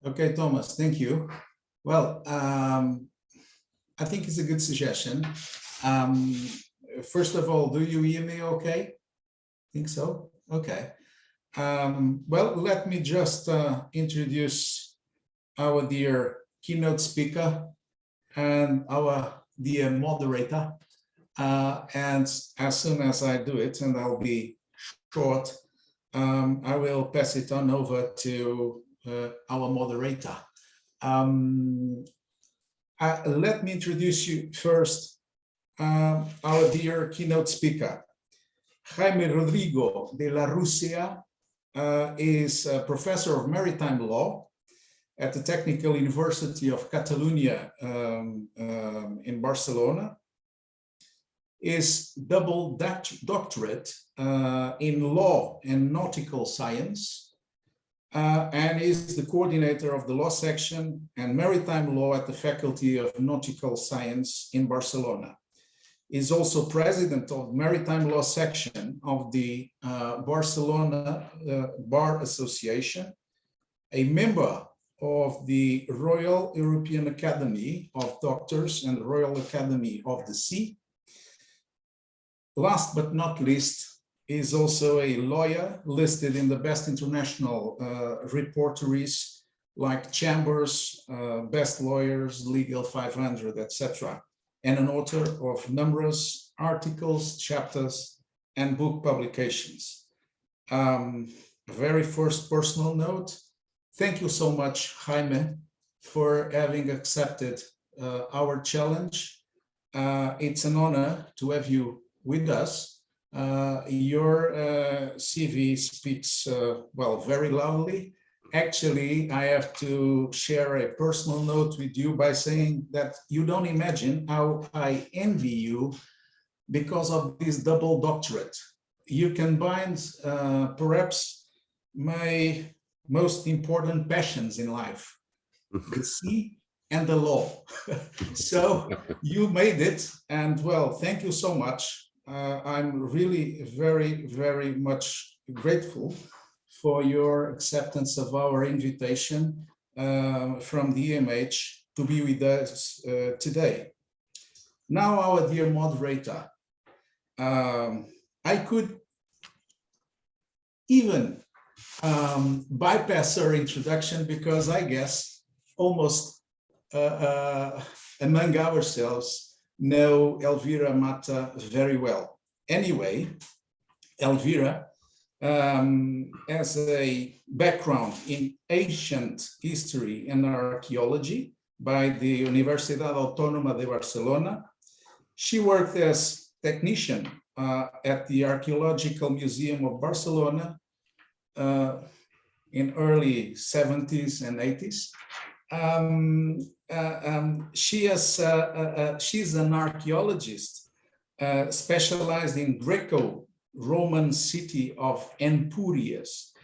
Okay, Thomas, thank you. Well, I think it's a good suggestion. First of all, do you hear me okay? Think so? Okay. Well, let me just introduce our dear keynote speaker and our dear moderator. And as soon as I do it, and I'll be short, I will pass it on over to our moderator. Let me introduce you first, our dear keynote speaker. Jaime Rodrigo de la Rusia is a professor of maritime law at the Technical University of Catalonia in Barcelona. Is double doctorate in law and nautical science, and is the coordinator of the law section and maritime law at the Faculty of Nautical Science in Barcelona. Is also president of maritime law section of the Barcelona Bar Association, a member of the Royal European Academy of Doctors and the Royal Academy of the Sea. Last but not least, is also a lawyer listed in the best international repertories like Chambers, Best Lawyers, Legal 500, etc., and an author of numerous articles, chapters, and book publications. Very first personal note, thank you so much, Jaime, for having accepted our challenge. It's an honor to have you with us. Your CV speaks, well, very loudly. Actually, I have to share a personal note with you by saying that you don't imagine how I envy you because of this double doctorate. You combine perhaps my most important passions in life, the sea and the law. So you made it, and well, thank you so much. I'm really very, very much grateful for your acceptance of our invitation from the EMH to be with us today. Now, our dear moderator, I could even bypass her introduction because I guess almost among ourselves know Elvira Mata very well. Anyway, Elvira has a background in ancient history and archaeology by the Universidad Autónoma de Barcelona. She worked as technician at the Archaeological Museum of Barcelona in early 70s and 80s. She's an archaeologist specialized in Greco-Roman city of Empúries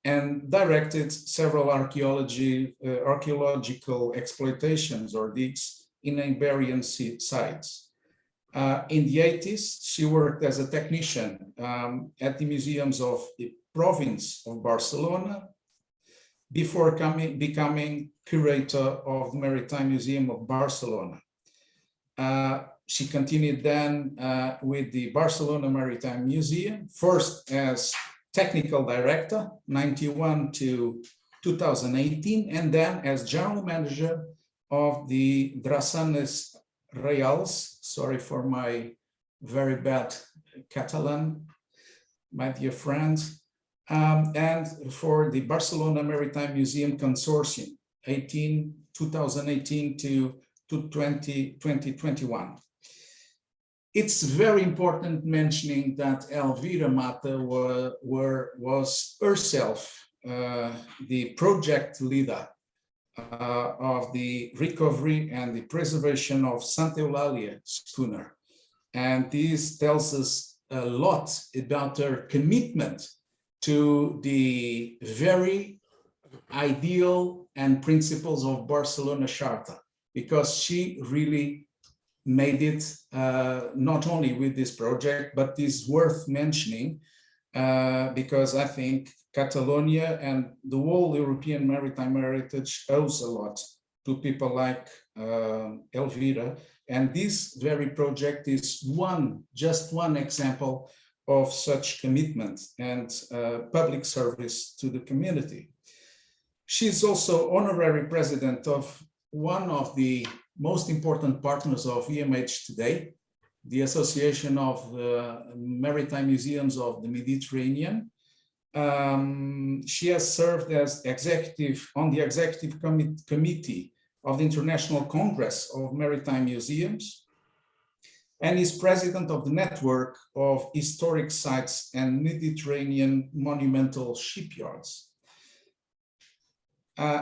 and directed several archaeological exploitations or digs in Iberian sites. In the 80s, she worked as a technician at the museums of the province of Barcelona, before becoming curator of the Maritime Museum of Barcelona. She continued then with the Barcelona Maritime Museum, first as technical director, 91 to 2018, and then as general manager of the Drassanes Reals, sorry for my very bad Catalan, my dear friends, and for the Barcelona Maritime Museum Consortium, 2018 to 2021. It's very important mentioning that Elvira Mata was herself the project leader of the recovery and the preservation of Santa Eulalia schooner. And this tells us a lot about her commitment to the very ideal and principles of Barcelona Charta, because she really made it not only with this project, but is worth mentioning because I think Catalonia and the whole European maritime heritage owes a lot to people like Elvira. And this very project is just one example of such commitment and public service to the community. She's also honorary president of one of the most important partners of EMH today, the Association of Maritime Museums of the Mediterranean. She has served as on the executive committee of the International Congress of Maritime Museums, and is president of the network of historic sites and Mediterranean monumental shipyards.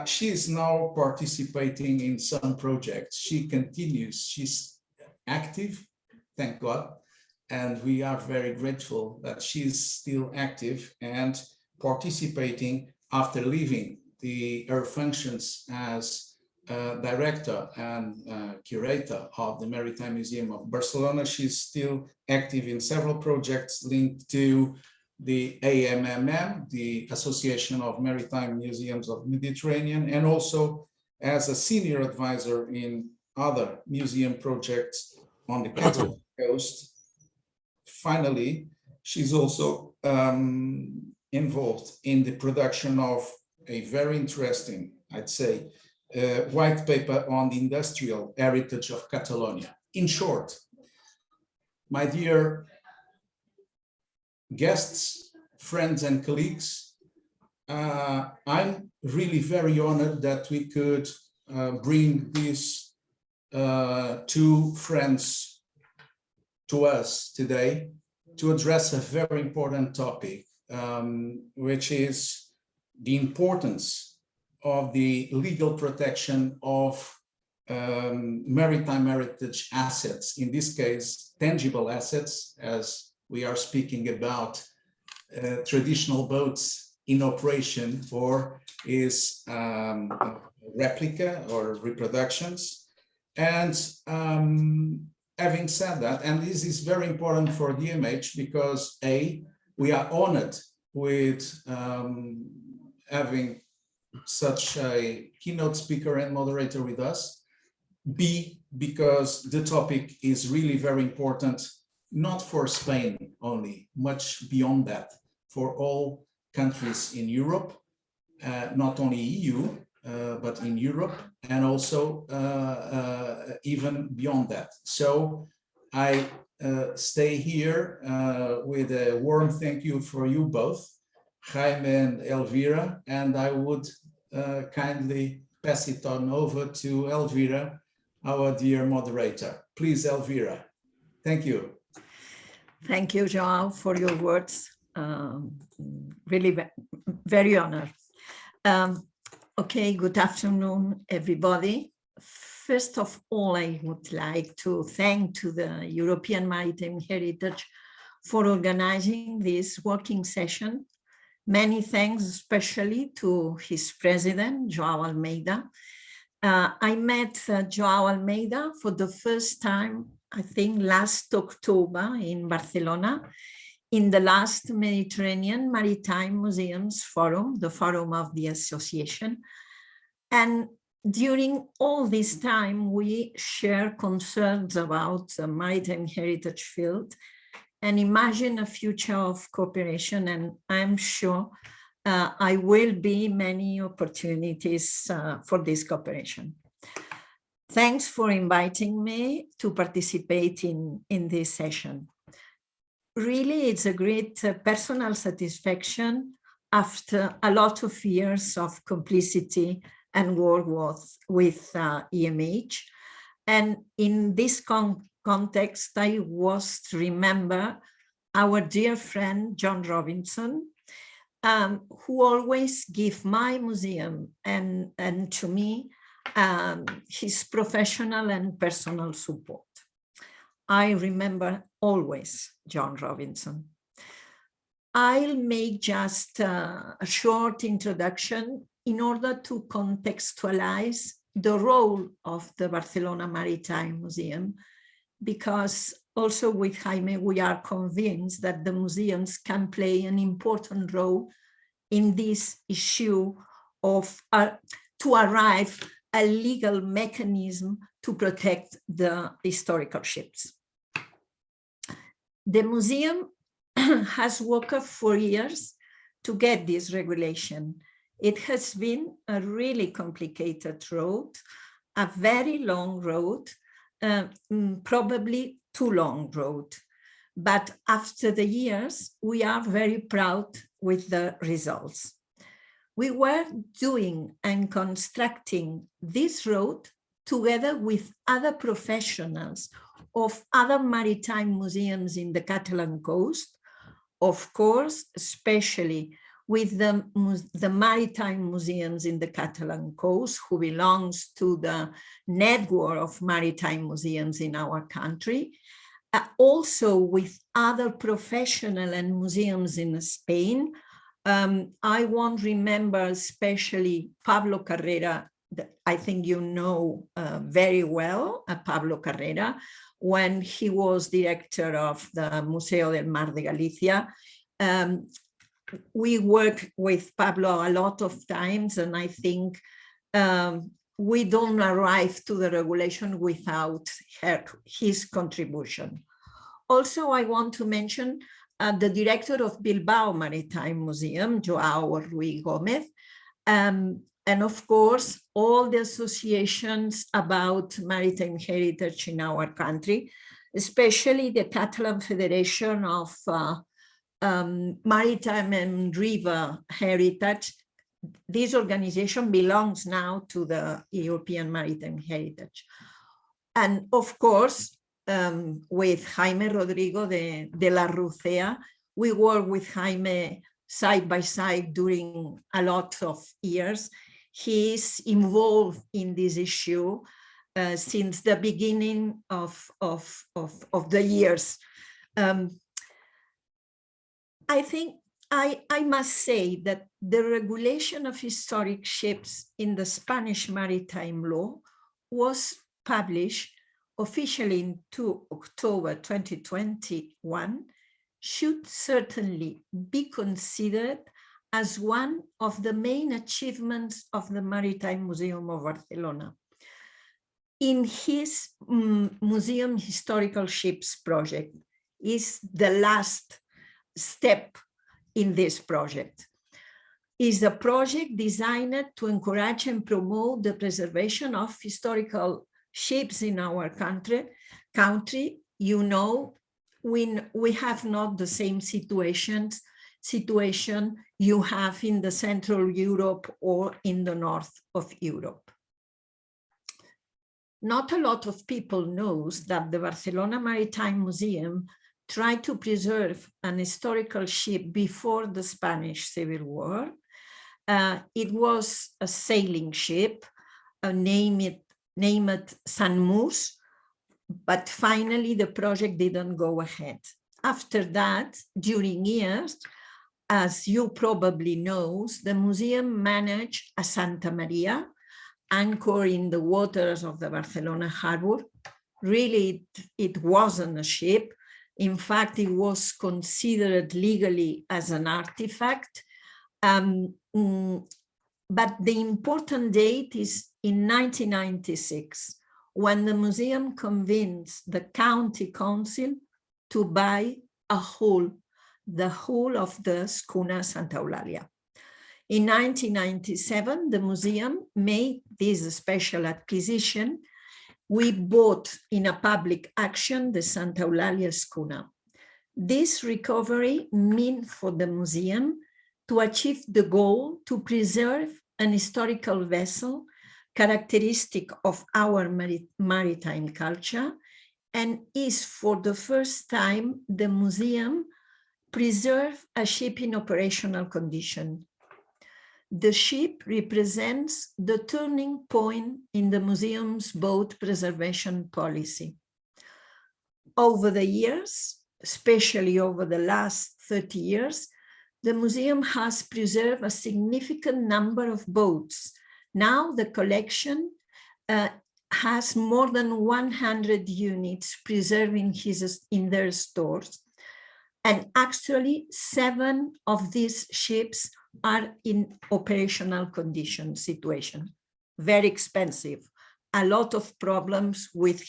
She is now participating in some projects. She continues, she's active, thank God, and we are very grateful that she is still active and participating after leaving her functions as director and curator of the Maritime Museum of Barcelona. She's still active in several projects linked to the AMMM, the Association of Maritime Museums of the Mediterranean, and also as a senior advisor in other museum projects on the Catalan coast. Finally, she's also involved in the production of a very interesting, I'd say, white paper on the industrial heritage of Catalonia. In short, my dear guests, friends and colleagues, I'm really very honored that we could bring these two friends to us today to address a very important topic, which is the importance of the legal protection of maritime heritage assets, in this case, tangible assets, as we are speaking about traditional boats in operation or is replica or reproductions. And having said that, and this is very important for DMH because A, we are honored with having such a keynote speaker and moderator with us. B, because the topic is really very important, not for Spain only, much beyond that, for all countries in Europe, not only EU, but in Europe, and also even beyond that. So I stay here with a warm thank you for you both, Jaime and Elvira, and I would kindly pass it on over to Elvira, our dear moderator. Please, Elvira. Thank you. Thank you, João, for your words. Really very honored. Okay, good afternoon, everybody. First of all, I would like to thank to the European Maritime Heritage for organizing this working session. Many thanks, especially to his president, João Almeida. I met João Almeida for the first time, I think last October in Barcelona, in the last Mediterranean Maritime Museums Forum, the forum of the association. And during all this time, we share concerns about the maritime heritage field and imagine a future of cooperation. And I'm sure I will be many opportunities for this cooperation. Thanks for inviting me to participate in this session. Really, it's a great personal satisfaction after a lot of years of complicity and work with EMH. And in this context, I was to remember our dear friend, John Robinson, who always give my museum and to me his professional and personal support. I remember always John Robinson. I'll make just a short introduction in order to contextualize the role of the Barcelona Maritime Museum, because also with Jaime, we are convinced that the museums can play an important role in this issue of to arrive a legal mechanism to protect the historical ships. The museum has worked for years to get this regulation. It has been a really complicated road, a very long road, probably too long road. But after the years, we are very proud with the results. We were doing and constructing this road together with other professionals of other maritime museums in the Catalan coast, of course, especially with the maritime museums in the Catalan coast, who belongs to the network of maritime museums in our country, also with other professional and museums in Spain. I won't remember especially Pablo Carrera, I think you know very well Pablo Carrera, when he was director of the Museo del Mar de Galicia. We work with Pablo a lot of times, and I think we don't arrive to the regulation without his contribution. Also, I want to mention the director of Bilbao Maritime Museum, Joao Ruiz Gomez, and of course, all the associations about maritime heritage in our country, especially the Catalan Federation of Maritime and River Heritage. This organization belongs now to the European Maritime Heritage. And of course, with Jaime Rodrigo de la Rucea, we work with Jaime side by side during a lot of years. He is involved in this issue since the beginning of the years. I think I must say that the regulation of historic ships in the Spanish maritime law was published officially in October 2021, should certainly be considered as one of the main achievements of the Maritime Museum of Barcelona. In his Museum Historical Ships project is the last step in this project. Is a project designed to encourage and promote the preservation of historical ships in our country. You know, we have not the same situation you have in the Central Europe or in the north of Europe. Not a lot of people knows that the Barcelona Maritime Museum tried to preserve an historical ship before the Spanish Civil War. It was a sailing ship, named San Mus, but finally the project didn't go ahead. After that, during years, as you probably know, the museum managed a Santa Maria, anchored in the waters of the Barcelona harbor. Really, it wasn't a ship. In fact, it was considered legally as an artifact. But the important date is in 1996, when the museum convinced the county council to buy the whole of the schooner Santa Eulalia. In 1997, the museum made this special acquisition. We bought in a public action the Santa Eulalia schooner. This recovery meant for the museum to achieve the goal to preserve an historical vessel characteristic of our maritime culture, and is for the first time the museum preserve a ship in operational condition. The ship represents the turning point in the museum's boat preservation policy. Over the years, especially over the last 30 years, the museum has preserved a significant number of boats. Now the collection has more than 100 units preserved in their stores. And actually 7 of these ships are in operational condition situation, very expensive, a lot of problems with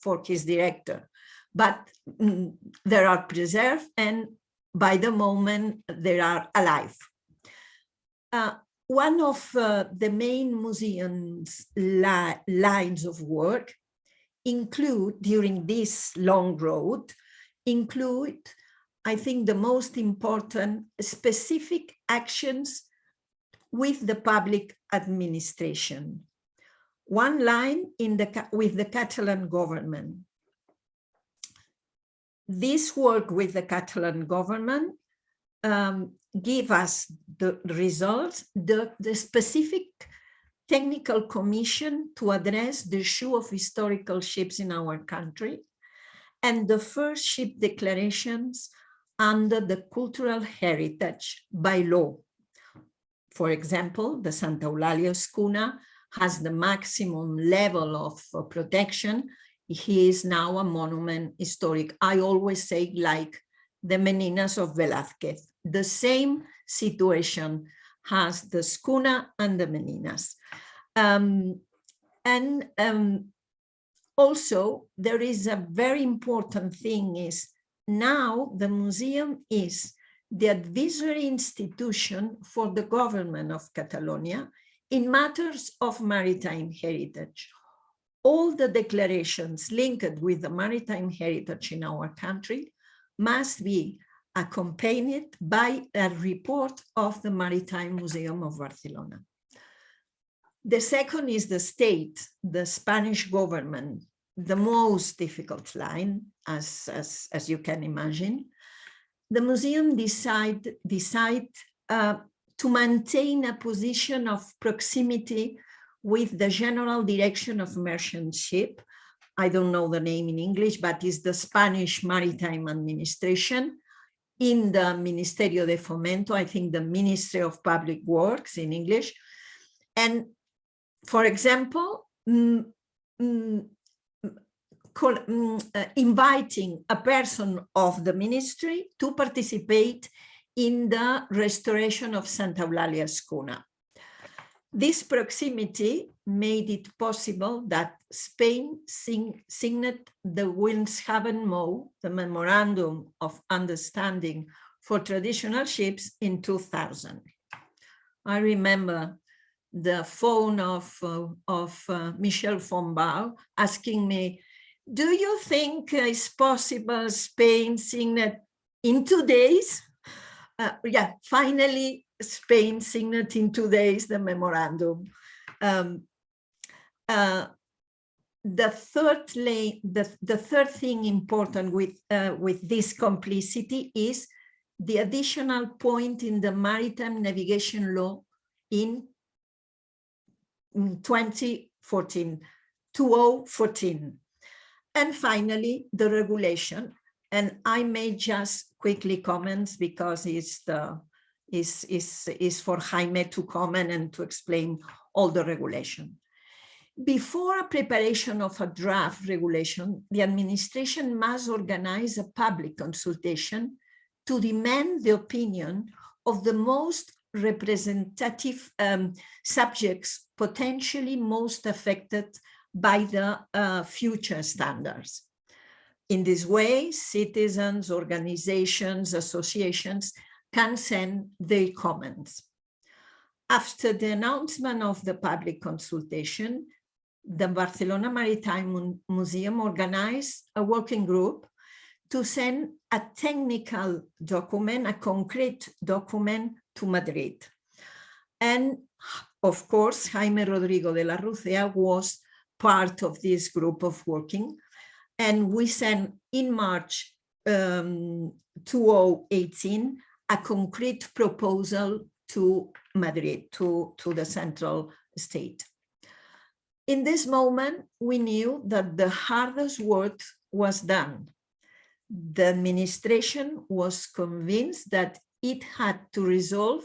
for his director, but they are preserved, and by the moment they are alive. One of the main museum's lines of work include, during this long road, I think the most important specific actions with the public administration. One line with the Catalan government. This work with the Catalan government give us the results, the specific technical commission to address the issue of historical ships in our country, and the first ship declarations under the cultural heritage by law. For example, the Santa Eulalia schooner has the maximum level of protection. He is now a monument historic. I always say, like the Meninas of Velázquez. The same situation has the schooner and the Meninas. Also, there is a very important thing is now the museum is the advisory institution for the government of Catalonia in matters of maritime heritage. All the declarations linked with the maritime heritage in our country must be accompanied by a report of the Maritime Museum of Barcelona. The second is the state, the Spanish government, the most difficult line, as you can imagine. The museum decide to maintain a position of proximity with the General Direction of Merchant Ship. I don't know the name in English, but it's the Spanish Maritime Administration in the Ministerio de Fomento, I think the Ministry of Public Works in English. And for example, inviting a person of the ministry to participate in the restoration of Santa Eulalia schooner. This proximity made it possible that Spain signed the Wilhelmshaven MoU, the Memorandum of Understanding for Traditional Ships, in 2000. I remember the phone of Michel von Bau asking me, do you think it's possible Spain signed in 2 days? Yeah, finally, Spain signed in 2 days the memorandum. The third thing important with this complicity is the additional point in the maritime navigation law in 2014. And finally, the regulation. And I may just quickly comment because it's for Jaime to comment and to explain all the regulation. Before a preparation of a draft regulation, the administration must organize a public consultation to demand the opinion of the most representative subjects potentially most affected by the future standards. In this way, citizens, organizations, associations can send their comments. After the announcement of the public consultation, the Barcelona Maritime Museum organized a working group to send a technical document, a concrete document to Madrid. And of course, Jaime Rodrigo de la Rucea was part of this group of working. And we sent in March 2018 a concrete proposal to Madrid, to the central state. In this moment, we knew that the hardest work was done. The administration was convinced that it had to resolve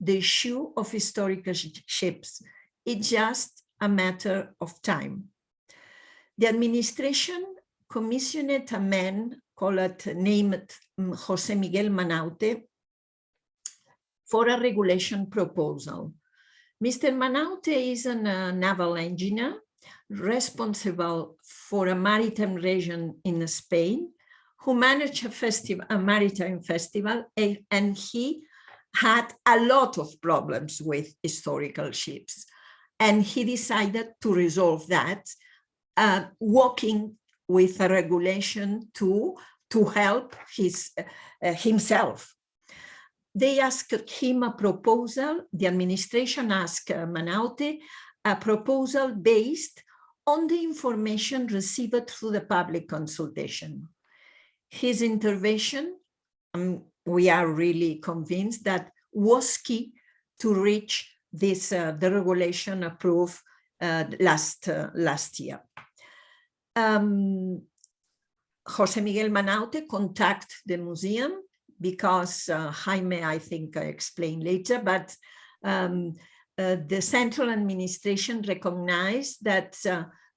the issue of historical ships. It's just a matter of time. The administration commissioned a man named Jose Miguel Manaute for a regulation proposal. Mr. Manaute is a naval engineer responsible for a maritime region in Spain, who managed a maritime festival, and he had a lot of problems with historical ships. And he decided to resolve that, working with a regulation to help himself. They asked him a proposal, the administration asked Manaute a proposal based on the information received through the public consultation. His intervention, we are really convinced that was key to reach this, the regulation approved last year. Jose Miguel Manaute contacted the museum because Jaime, I think I explained later, but the central administration recognized that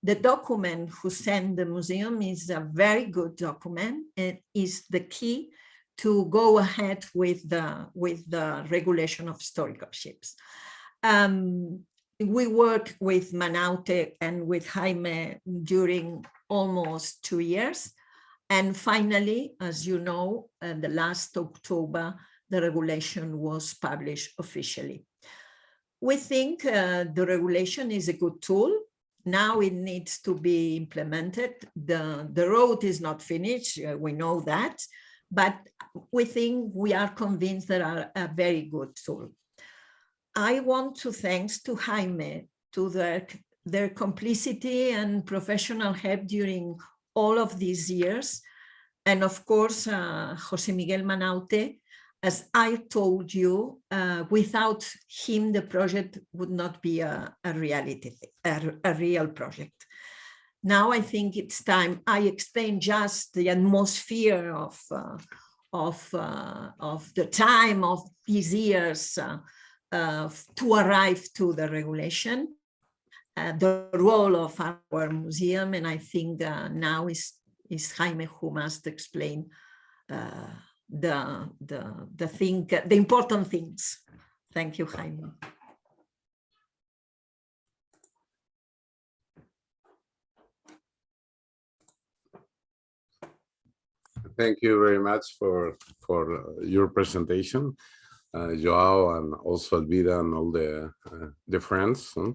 the document who sent the museum is a very good document and is the key to go ahead with the regulation of historical ships. We worked with Manaute and with Jaime during almost 2 years. And finally, as you know, the last October, the regulation was published officially. We think the regulation is a good tool. Now it needs to be implemented. The road is not finished, we know that, but we think we are convinced that are a very good tool. I want to thanks to Jaime, to their complicity and professional help during all of these years. And of course, Jose Miguel Manaute, as I told you, without him, the project would not be a real project. Now I think it's time I explain just the atmosphere of the time of these years to arrive to the regulation, the role of our museum, and I think now is Jaime who must explain the important things. Thank you, Jaime. Thank you very much for your presentation, Joao, and also Elvira and all the friends. For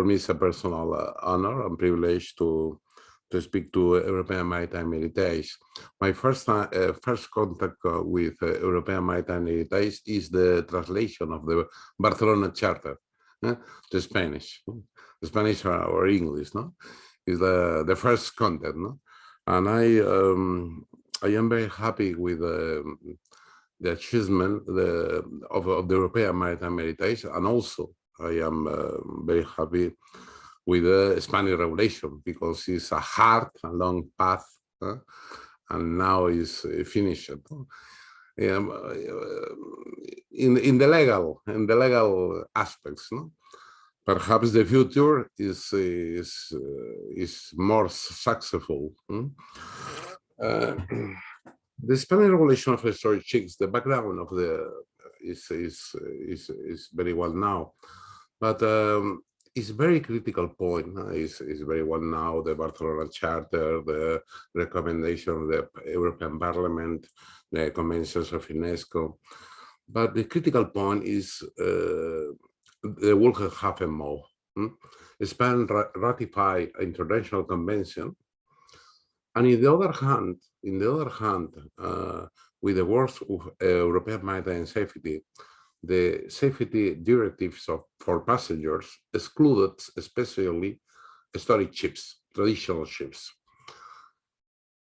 me, it's a personal honor and privilege to speak to European Maritime Heritage. My first contact with European Maritime Heritage is the translation of the Barcelona Charter to Spanish. The Spanish or English, no? Is the first contact, no? And I am very happy with the achievement of the European Maritime Heritage, and also I am very happy with the Spanish regulation, because it's a hard and long path, and now is finished. In the legal aspects, no? Perhaps the future is more successful. The Spanish regulation of historic ships, the background of is very well known, but it's very critical point. Is very well known, the Barcelona Charter, the recommendation of the European Parliament, the conventions of UNESCO. But the critical point is the Wilhelmshaven Mole. Spain ratified an international convention, and in the other hand, with the words of European maritime safety, the safety directives for passengers excluded especially historic ships, traditional ships.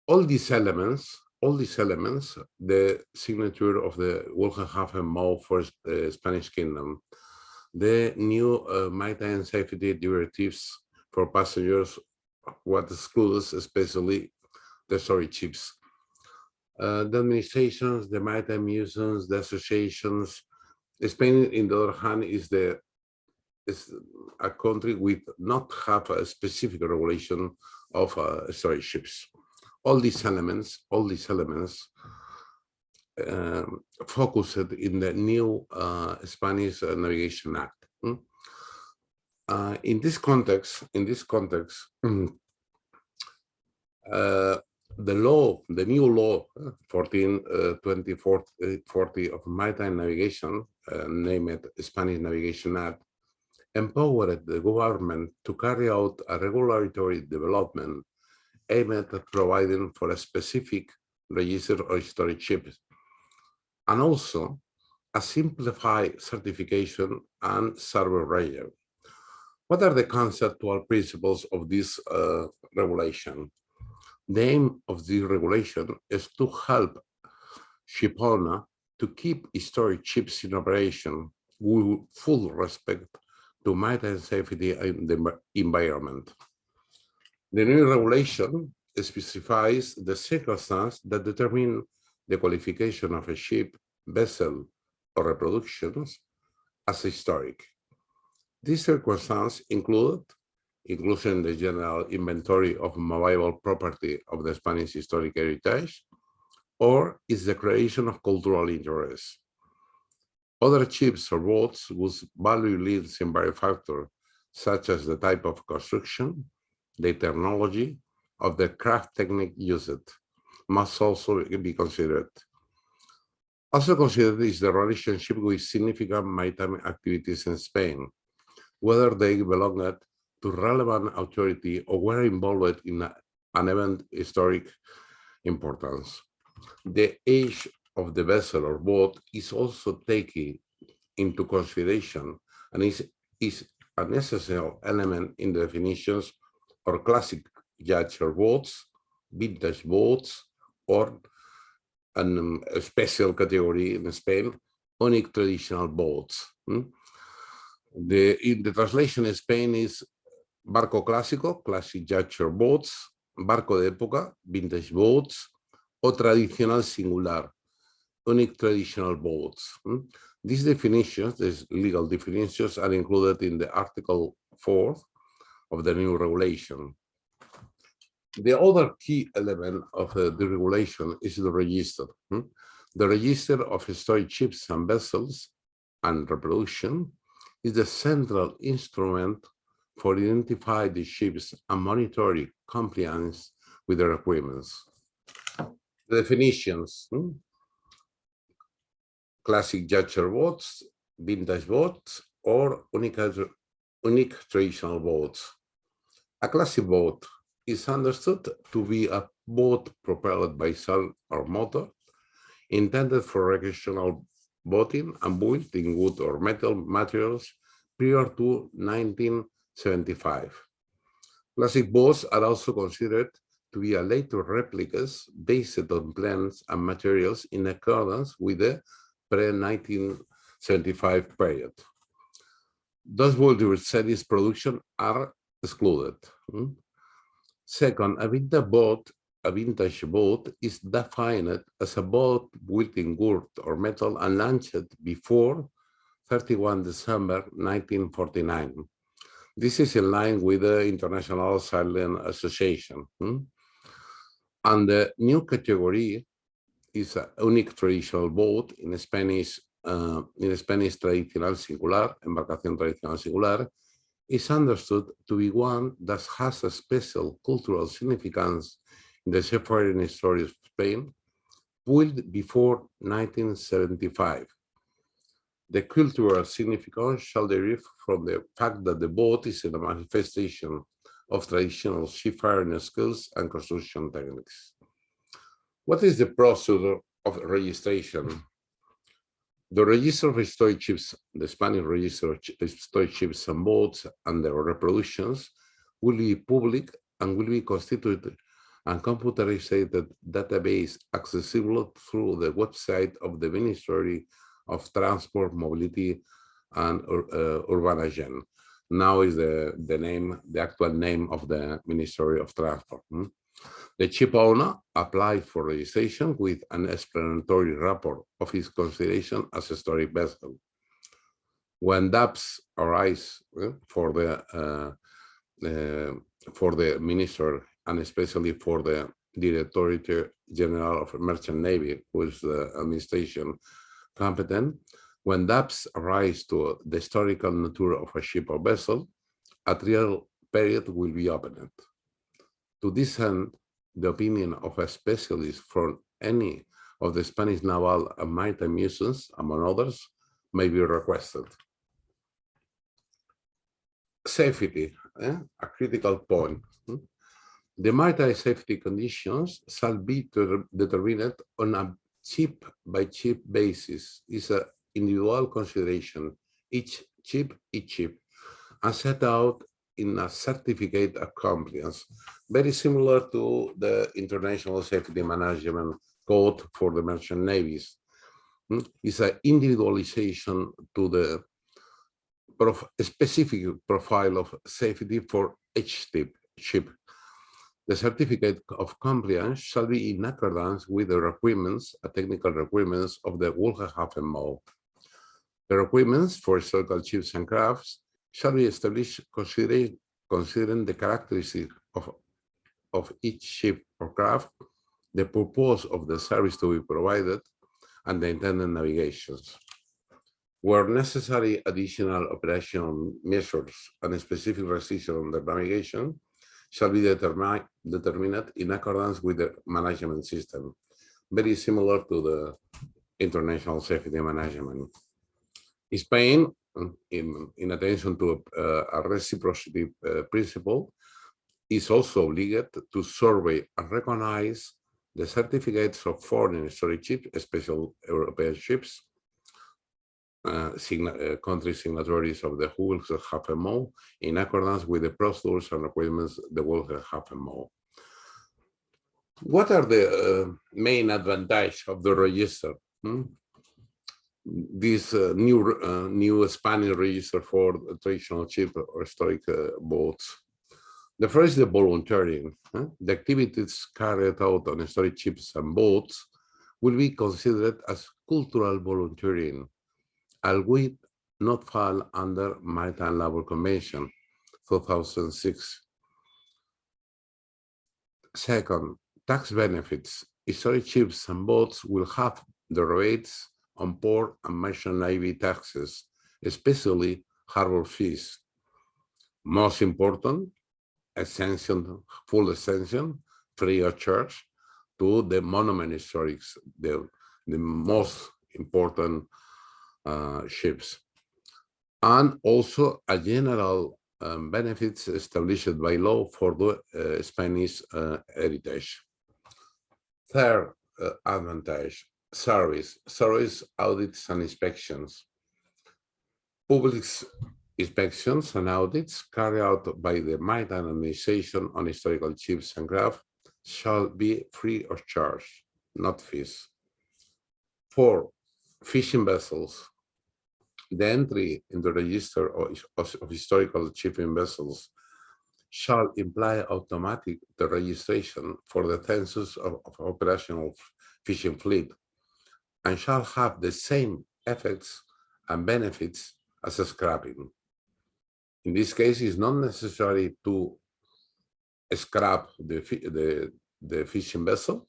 All these elements, the signature of the Wilhelmshaven Mole for the Spanish Kingdom, the new maritime safety directives for passengers, what excludes especially the historic ships. The administrations, the maritime museums, the associations. Spain, in the other hand, is the is a country with not have a specific regulation of storage ships. All these elements focused in the new Spanish Navigation Act. In this context, the new law 14/2040 of maritime navigation, named Spanish Navigation Act, empowered the government to carry out a regulatory development aimed at providing for a specific register of storage ships, and also a simplified certification and survey regime. What are the conceptual principles of this regulation? The aim of this regulation is to help ship owner to keep storage ships in operation with full respect to maritime safety and the environment. The new regulation specifies the circumstances that determine the qualification of a ship, vessel, or reproductions as historic. These circumstances include inclusion in the general inventory of movable property of the Spanish historic heritage, or its declaration of cultural interest. Other ships or boats whose value leads in various factors, such as the type of construction, the technology of the craft technique used, must also be considered. Also considered is the relationship with significant maritime activities in Spain, whether they belonged to relevant authority or were involved in an event historic importance. The age of the vessel or boat is also taken into consideration and is a necessary element in the definitions of classic yachts or boats, vintage boats, or a special category in Spain, unique traditional boats. In the translation in Spain is barco clásico, classic yachts or boats, barco de época, vintage boats, o tradicional singular, unique traditional boats. These definitions, these legal definitions, are included in the Article 4 of the new regulation. The other key element of the regulation is the register. The register of historic ships and vessels and reproduction is the central instrument for identifying the ships and monitoring compliance with their requirements. The definitions: classic yachts or boats, vintage boats, or unique traditional boats. A classic boat is understood to be a boat propelled by sail or motor, intended for recreational boating and built in wood or metal materials prior to 1975. Classic boats are also considered to be a later replicas based on plans and materials in accordance with the pre-1975 period. Those boats with series production are excluded. Second, a vintage boat is defined as a boat built in wood or metal and launched before 31 December 1949. This is in line with the International Sailing Association. And the new category is a unique traditional boat in Spanish tradicional singular, embarcación tradicional singular, is understood to be one that has a special cultural significance in the seafaring history of Spain, built before 1975. The cultural significance shall derive from the fact that the boat is a manifestation of traditional seafaring skills and construction techniques. What is the procedure of registration? The register of historic ships, the Spanish register of historic ships and boats and their reproductions will be public and will be constituted and computerized database accessible through the website of the Ministry of Transport, Mobility, and Urbanism. Now is the actual name of the Ministry of Transport. The ship owner applied for registration with an explanatory report of his consideration as a historic vessel. When DAPS arise for the minister, and especially for the Directorate General of Merchant Navy, who is the administration competent, when doubts arise to the historical nature of a ship or vessel, a trial period will be opened. To this end, the opinion of a specialist from any of the Spanish naval and maritime museums, among others, may be requested. Safety, a critical point. The maritime safety conditions shall be determined on a ship-by-ship basis. It's an individual consideration, each ship, and set out in a certificate of compliance, very similar to the International Safety Management Code for the merchant navies. It's an individualization to the specific profile of safety for each ship. The certificate of compliance shall be in accordance with the requirements, technical requirements of the Wolfenhafen. The requirements for historical ships and crafts shall be established considering the characteristics of each ship or craft, the purpose of the service to be provided, and the intended navigations. Where necessary, additional operational measures and a specific restriction on the navigation shall be determined in accordance with the management system, very similar to the International Safety Management. Spain, in attention to a reciprocity principle, is also obligated to survey and recognize the certificates of foreign historic ships, special European ships, country signatories of the Wolfenhafen in accordance with the procedures and requirements of the Wolfenhafen. What are the main advantages of the register? This new Spanish register for traditional ship or historic boats. The first is the volunteering. The activities carried out on historic ships and boats will be considered as cultural volunteering, and will not fall under Maritime Labour Convention 2006. Second, tax benefits. Historic ships and boats will have the rates on port and merchant navy taxes, especially harbor fees. Most important, full extension, free of charge to the monument historics, the most important ships, and also a general benefits established by law for the Spanish heritage. Third advantage, service audits and inspections. Public inspections and audits carried out by the Maritime Administration on historical ships and craft shall be free of charge, not fees. 4, fishing vessels. The entry in the register of historical shipping vessels shall imply automatic the registration for the census of operational fishing fleet, and shall have the same effects and benefits as a scrapping. In this case, it's not necessary to scrap the fishing vessel,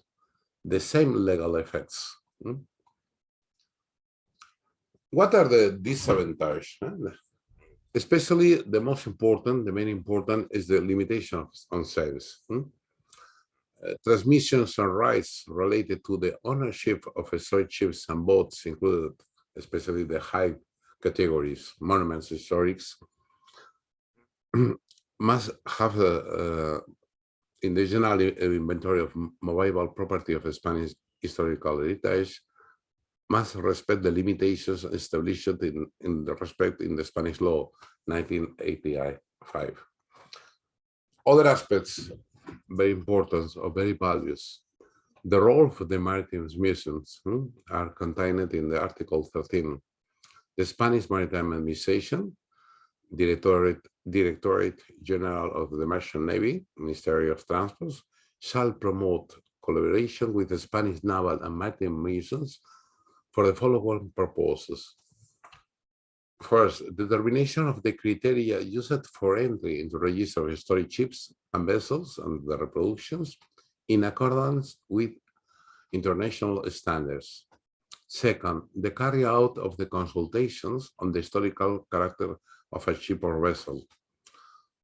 the same legal effects. What are the disadvantages? Especially the most important, the main important is the limitation on sales. Transmissions and rights related to the ownership of historic ships and boats included, especially the high categories, monuments, historics, must have in the general inventory of movable property of Spanish historical heritage, must respect the limitations established in the respect in the Spanish law, 1985. Other aspects, very important or very values. The role of the maritime museums are contained in the Article 13. The Spanish Maritime Administration, Directorate General of the Merchant Navy, Ministry of Transport, shall promote collaboration with the Spanish Naval and Maritime Museums for the following purposes: First, determination of the criteria used for entry into register of historic ships and vessels and the reproductions in accordance with international standards. Second, the carry out of the consultations on the historical character of a ship or vessel.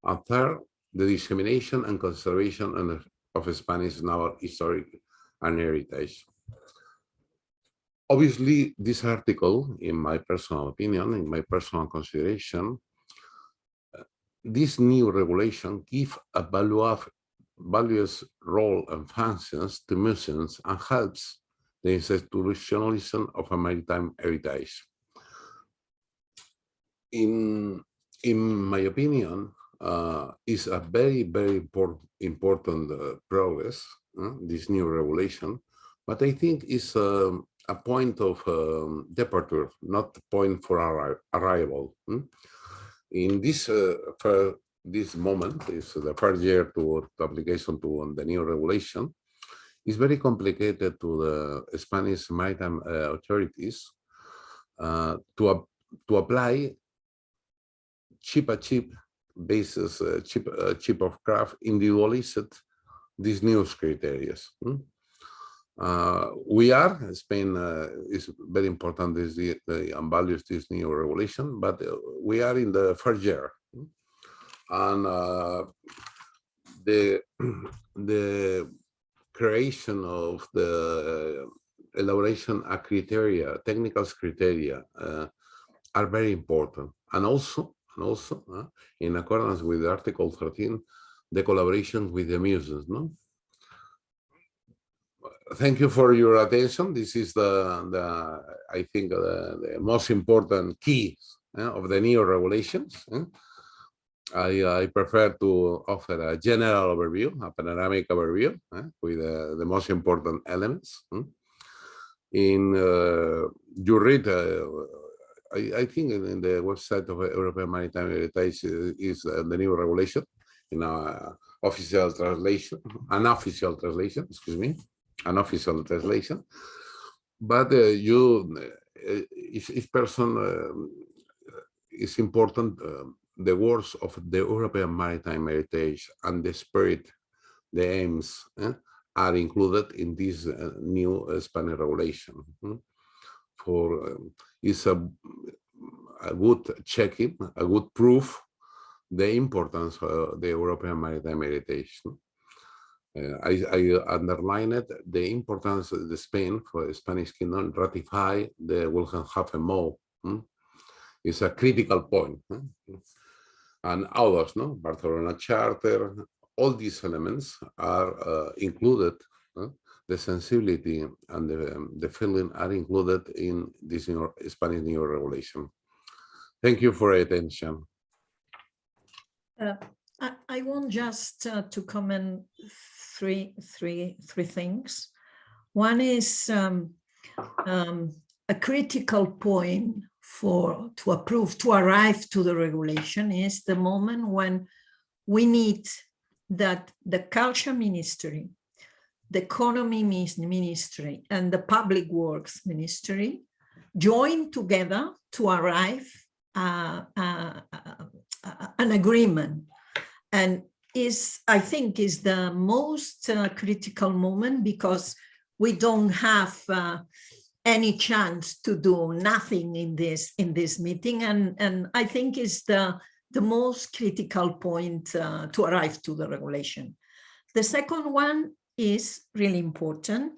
And third, the dissemination and conservation of Spanish naval historic and heritage. Obviously, this article, in my personal opinion, in my personal consideration, this new regulation gives a valuous role and functions to museums and helps the institutionalism of a maritime heritage. In my opinion, is a very, very important progress, this new regulation, but I think it's a point of departure, not a point for arrival. In this this moment, is the first year to application to the new regulation. It's very complicated to the Spanish maritime authorities to apply ship-a-ship basis, ship of craft individualized these new criteria. Spain is very important, and values this new regulation, but we are in the first year. And the creation of the elaboration of criteria, technical criteria, are very important. And also, in accordance with Article 13, the collaboration with the museums. No? Thank you for your attention. This is I think the most important key of the new regulations. I prefer to offer a general overview, a panoramic overview with the most important elements. You read, I think in the website of European Maritime Heritage is the new regulation in an official translation, excuse me, an official translation. But each person is important. The words of the European Maritime Heritage and the spirit, the aims are included in this new Spanish regulation. It's a good checking, a good proof, the importance of the European Maritime Heritage. I underlined the importance of Spain for the Spanish Kingdom ratify the Wilhelmshaven Mole. It's a critical point. And others, Barcelona Charter, all these elements are included. The sensibility and the feeling are included in this Spanish new regulation. Thank you for your attention. I want just to comment three things. One is a critical point to arrive to the regulation is the moment when we need that the Culture Ministry, the Economy Ministry, and the Public Works Ministry join together to arrive an agreement. And I think is the most critical moment, because we don't have any chance to do nothing in this meeting, and I think is the most critical point to arrive to the regulation. The second one is really important.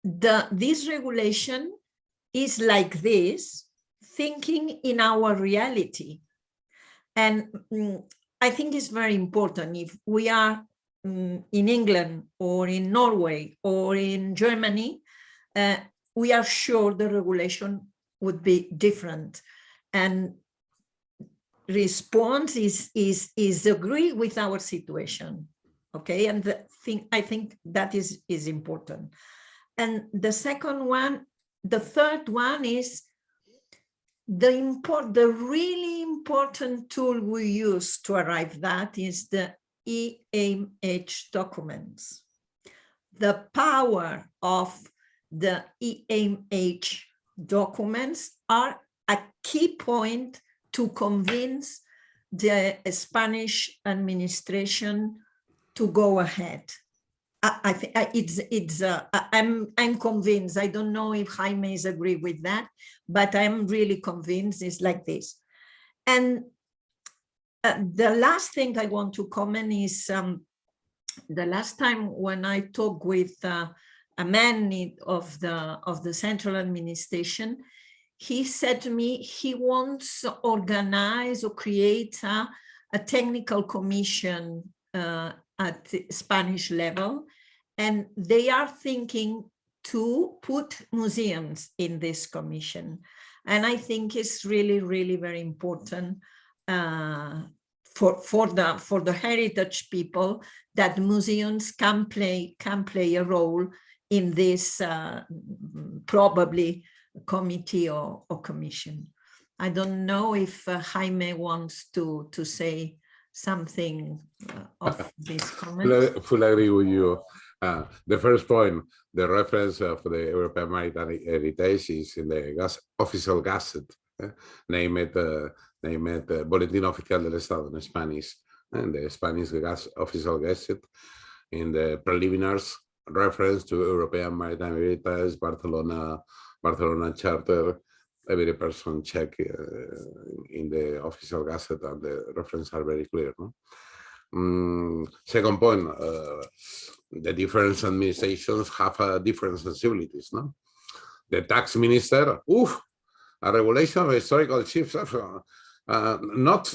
This regulation is like this, thinking in our reality, and I think it's very important. If we are in England or in Norway or in Germany, we are sure the regulation would be different, and response is agree with our situation, okay? And I think that is important. And the third one is the really important tool we use to arrive that is the EAMH documents. The power of the EAMH documents are a key point to convince the Spanish administration to go ahead. I think I'm convinced. I don't know if Jaime is agree with that, but I'm really convinced it's like this. And the last thing I want to comment is the last time when I talked with a man of the central administration, he said to me he wants to organize or create a technical commission at the Spanish level, and they are thinking to put museums in this commission. And I think it's really, really very important for the heritage people that museums can play a role in this probably committee or commission. I don't know if Jaime wants to say something of this comment. Fully agree with you. The first point, the reference of the European Maritime Heritage is in the official gazette, named Boletín Oficial del Estado in Spanish, and the Spanish official gazette, in the preliminaries reference to European Maritime Heritage, Barcelona Charter. Every person check in the official gazette, and the references are very clear. No? Second point, the different administrations have different sensibilities. No, the tax minister, a regulation of historical ships, not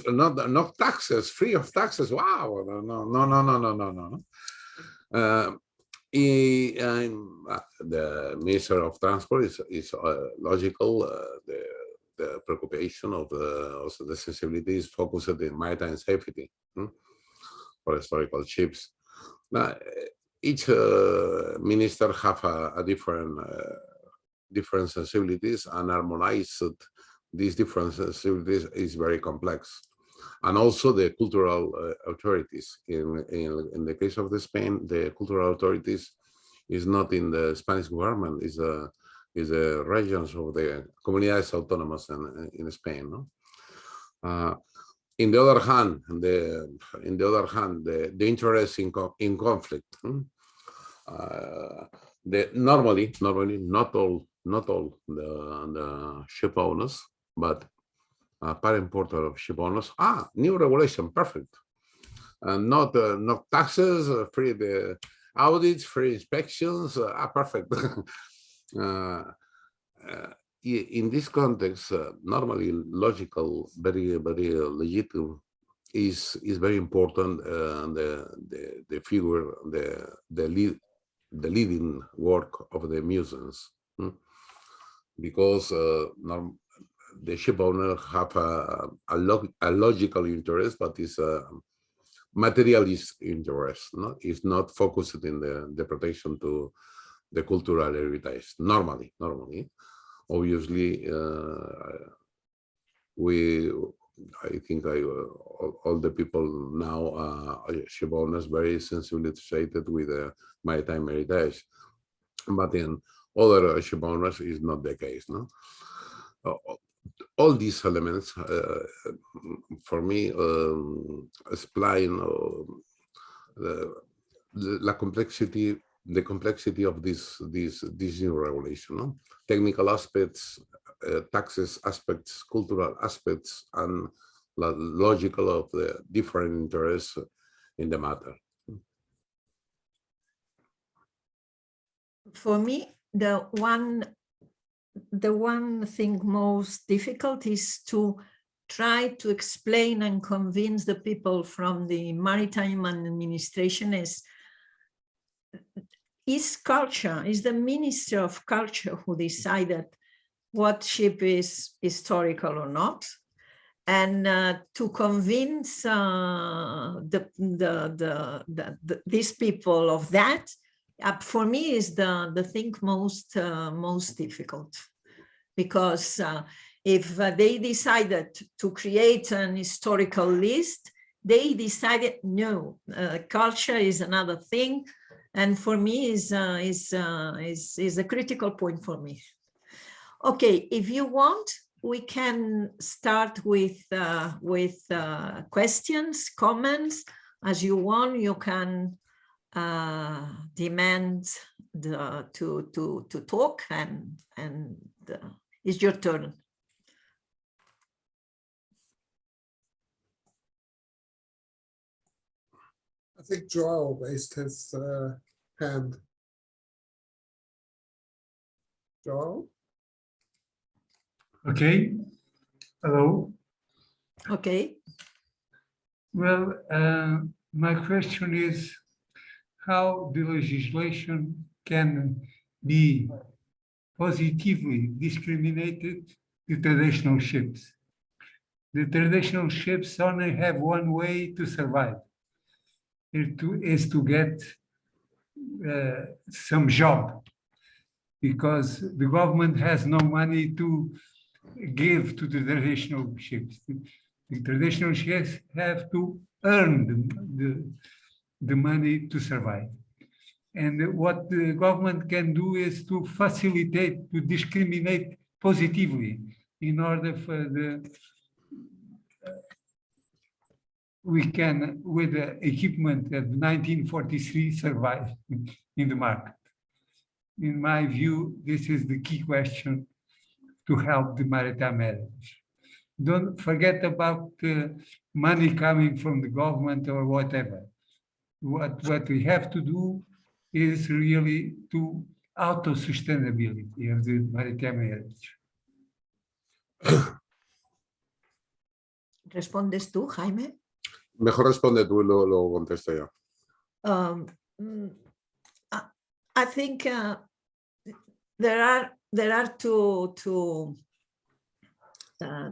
taxes, free of taxes. Wow, no. The Minister of Transport is logical. The preoccupation of also the sensibility is focused in maritime safety for historical ships. Now, each minister have a different sensibilities, and harmonized these different sensibilities is very complex. And also the cultural authorities. In the case of the Spain, the cultural authorities is not in the Spanish government, is the regions of the comunidades autónomas in Spain. No? In the other hand, the interest in conflict. Normally, not all the ship owners, but part importer of ship owners. New regulation, perfect. Not taxes, free the audits, free inspections. Perfect. In this context, normally logical, very legitimate is very important. The figure, the leading work of the museums, because the ship owner have a logical interest, but it's a materialist interest. No, it's not focused in the protection to the cultural heritage. Normally, obviously, I think all the people now ship owners very sensibilized with the maritime heritage, but in other ship owners is not the case. No. All these elements, for me, explain the complexity of this new regulation. No? Technical aspects, taxes aspects, cultural aspects, and logical of the different interests in the matter. For me, the one thing most difficult is to try to explain and convince the people from the maritime administration is culture, is the Minister of Culture who decided what ship is historical or not, and to convince these people of that. For me, is the thing most difficult, because if they decided to create an historical list, they decided no, culture is another thing, and for me is a critical point for me. Okay, if you want, we can start with questions, comments. As you want, you can demand to talk, and it's your turn. I think Joel raised his hand. Joel? Okay. Hello. Okay. Well, my question is how the legislation can be positively discriminated the traditional ships. The traditional ships only have one way to survive. Is to get some job, because the government has no money to give to the traditional ships. The traditional ships have to earn the money to survive. And what the government can do is to facilitate, to discriminate positively in order for we can, with the equipment of 1943, survive in the market. In my view, this is the key question to help the maritime heritage. Don't forget about the money coming from the government or whatever. What we have to do is really to auto-sustainability of the maritime heritage. ¿Respondes tú, Jaime? Mejor responde tú y luego contesto yo. I think there are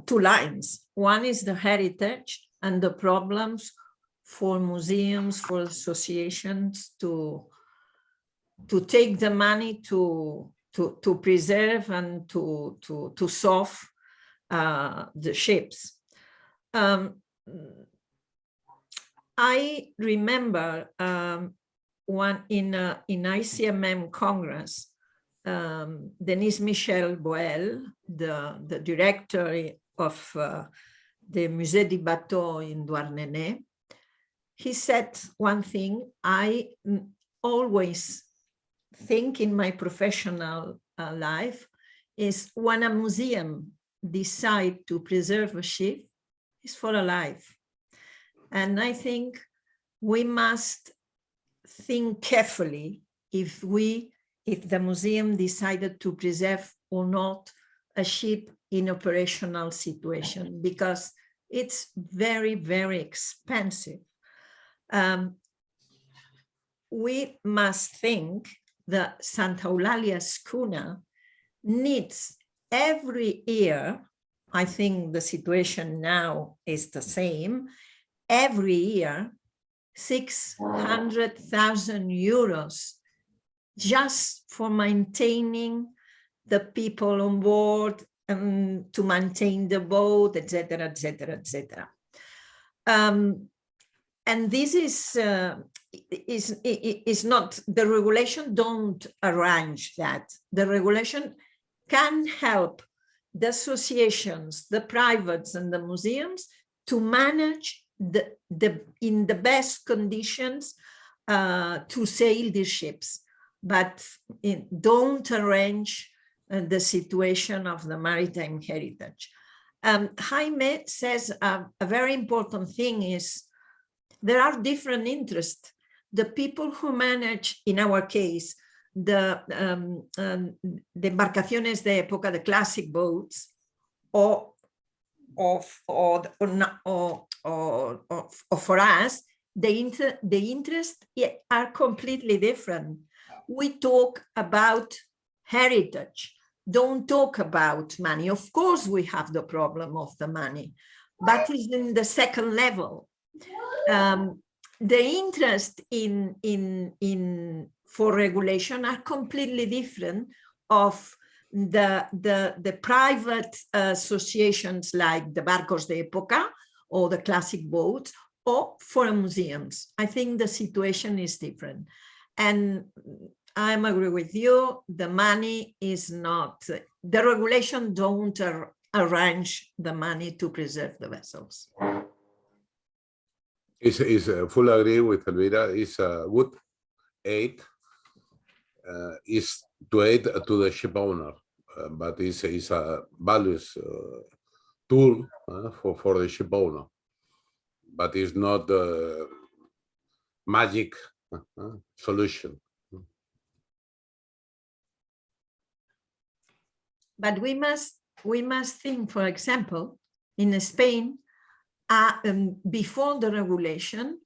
two lines. One is the heritage and the problems for museums, for associations to take the money to preserve and to solve the ships. I remember one in ICMM Congress, Denise Michel Boel, the director of the Musée du Bateau in Douarnenez, he said one thing I always think in my professional life is when a museum decides to preserve a ship, it's for a life. And I think we must think carefully if the museum decided to preserve or not a ship in operational situation, because it's very, very expensive. We must think that Santa Eulalia schooner needs every year, I think the situation now is the same, every year, 600,000 euros just for maintaining the people on board and to maintain the boat, etc., etc., etc. And this is not, the regulation don't arrange that. The regulation can help the associations, the privates and the museums to manage in the best conditions to sail these ships, but don't arrange the situation of the maritime heritage. Jaime says a very important thing is there are different interests. The people who manage, in our case, the embarcaciones de época, the classic boats, or for us, the interests are completely different. We talk about heritage, don't talk about money. Of course, we have the problem of the money, but it's in the second level. The interest for regulation are completely different of the private associations like the Barcos de Época or the classic boats, or for museums. I think the situation is different. And I agree with you, the money is not, the regulation don't arrange the money to preserve the vessels. Is full agree with Elvira. Is a good aid. Is to aid to the ship owner, but is a values tool for the ship owner, but it's not the magic solution. But we must think, for example, in Spain, before the regulation,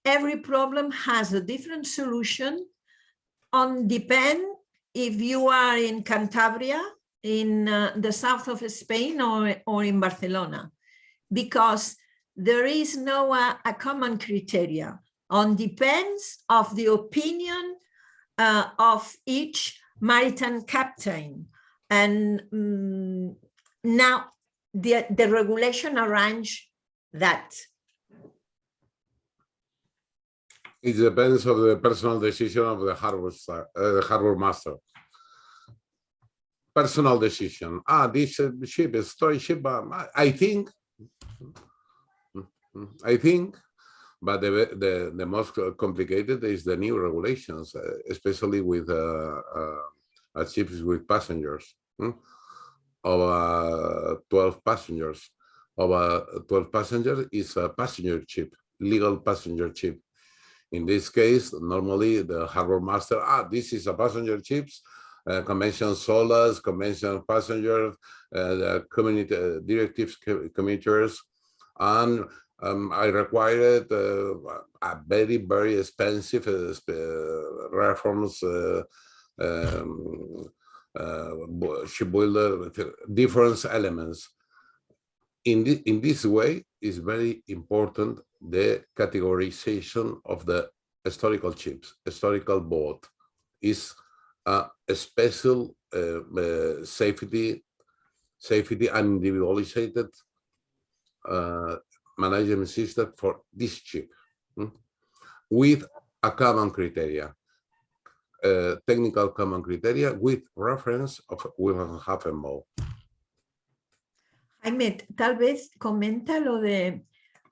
every problem has a different solution depend if you are in Cantabria, in the south of Spain, or in Barcelona, because there is no a common criteria. Depends of the opinion of each maritime captain. And now the regulation arrange that. It depends on the personal decision of the harbor master. Personal decision. This ship is storage ship. I think, but the most complicated is the new regulations, especially with ships with passengers. Of 12 passengers. Of 12 passengers is a passenger ship, legal passenger ship. In this case, normally the harbor master, this is a passenger ships, convention SOLAS, convention passengers, the community directives commuters, and I required a very, very expensive reforms shipbuilder with different elements. In this way, is very important the categorization of the historical ships. Historical boat is a special safety and individualized management system for this ship with a common criteria, technical common criteria with reference of Wilhelm Hafenbau. Jaime, tal vez comenta lo de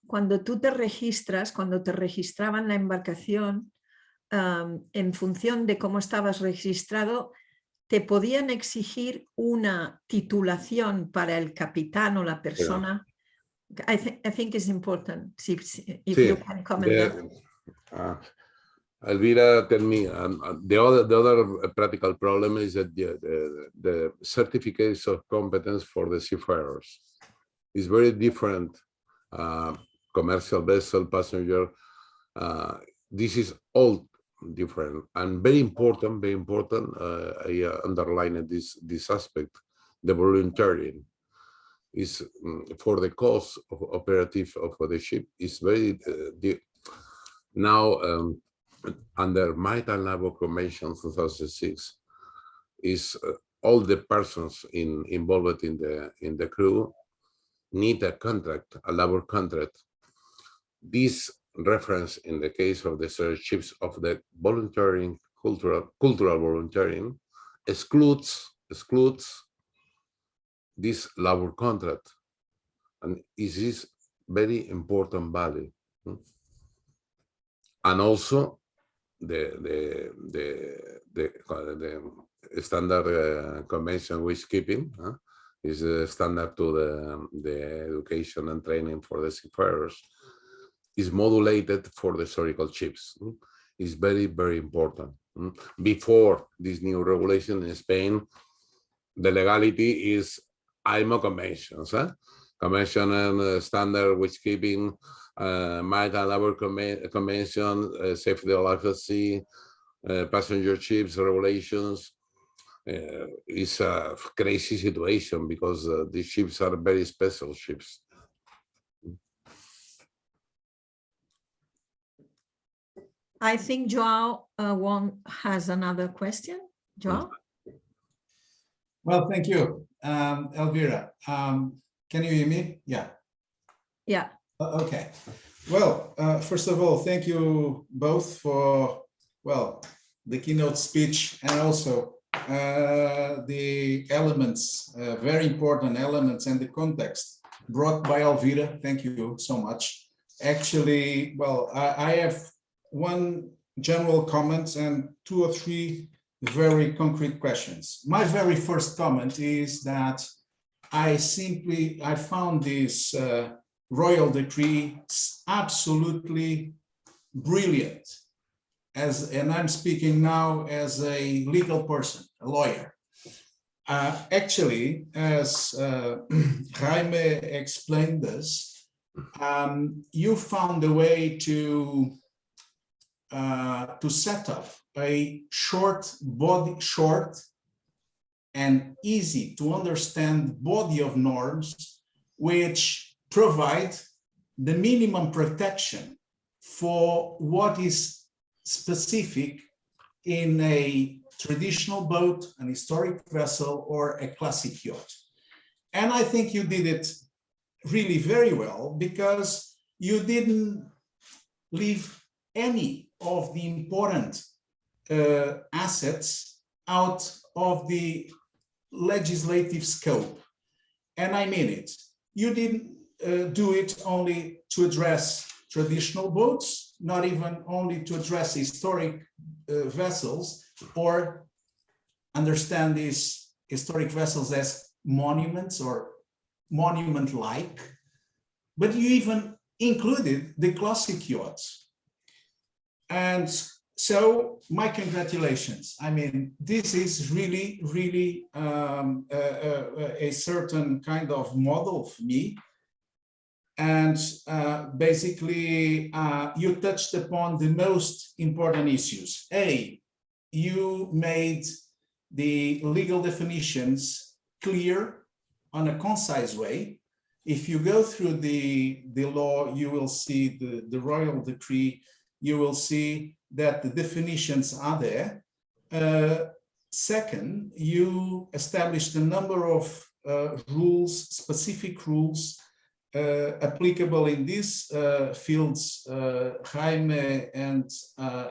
cuando tú te registras, cuando te registraban la embarcación, en función de cómo estabas registrado, te podían exigir una titulación para el capitán o la persona. Yeah. I think it's important if you can comment that. Elvira, tell me, the other practical problem is that the certificates of competence for the seafarers is very different. Commercial vessel, passenger, this is all different and very important. I underline this aspect. The volunteering is for the cost of operative of the ship is very now. Under Maritime Labor Convention 2006, is all the persons involved in the crew need a contract, a labor contract. This reference in the case of the ships of the volunteering, cultural volunteering, excludes this labor contract, and it is very important value. And also the standard convention wastekeeping is a standard to the education and training for the seafarers is modulated for the historical ships. Is very, very important. Before this new regulation in Spain, the legality is IMO conventions, convention and standard wastekeeping, Maritime Labor Convention, safety of life at sea, passenger ships regulations. It's a crazy situation because these ships are very special ships. I think Joao has another question. Joao? Well, thank you, Elvira. Can you hear me? Yeah. Yeah. Okay. Well, first of all, thank you both for, well, the keynote speech and also the elements, very important elements and the context brought by Elvira. Thank you so much. Actually, well, I have one general comment and 2 or 3 very concrete questions. My very first comment is that I found this royal decree absolutely brilliant. And I'm speaking now as a legal person, a lawyer. Actually, as Jaime explained this, you found a way to set up a short and easy to understand body of norms, which provide the minimum protection for what is specific in a traditional boat, an historic vessel, or a classic yacht. And I think you did it really very well, because you didn't leave any of the important assets out of the legislative scope. And I mean it. You didn't do it only to address traditional boats, not even only to address historic vessels, or understand these historic vessels as monuments or monument-like, but you even included the classic yachts. And so my congratulations. I mean, this is really, really a certain kind of model for me. And basically, you touched upon the most important issues. You made the legal definitions clear on a concise way. If you go through the law, you will see the royal decree, you will see that the definitions are there. Second, you established a number of rules, specific rules, applicable in these fields. Jaime and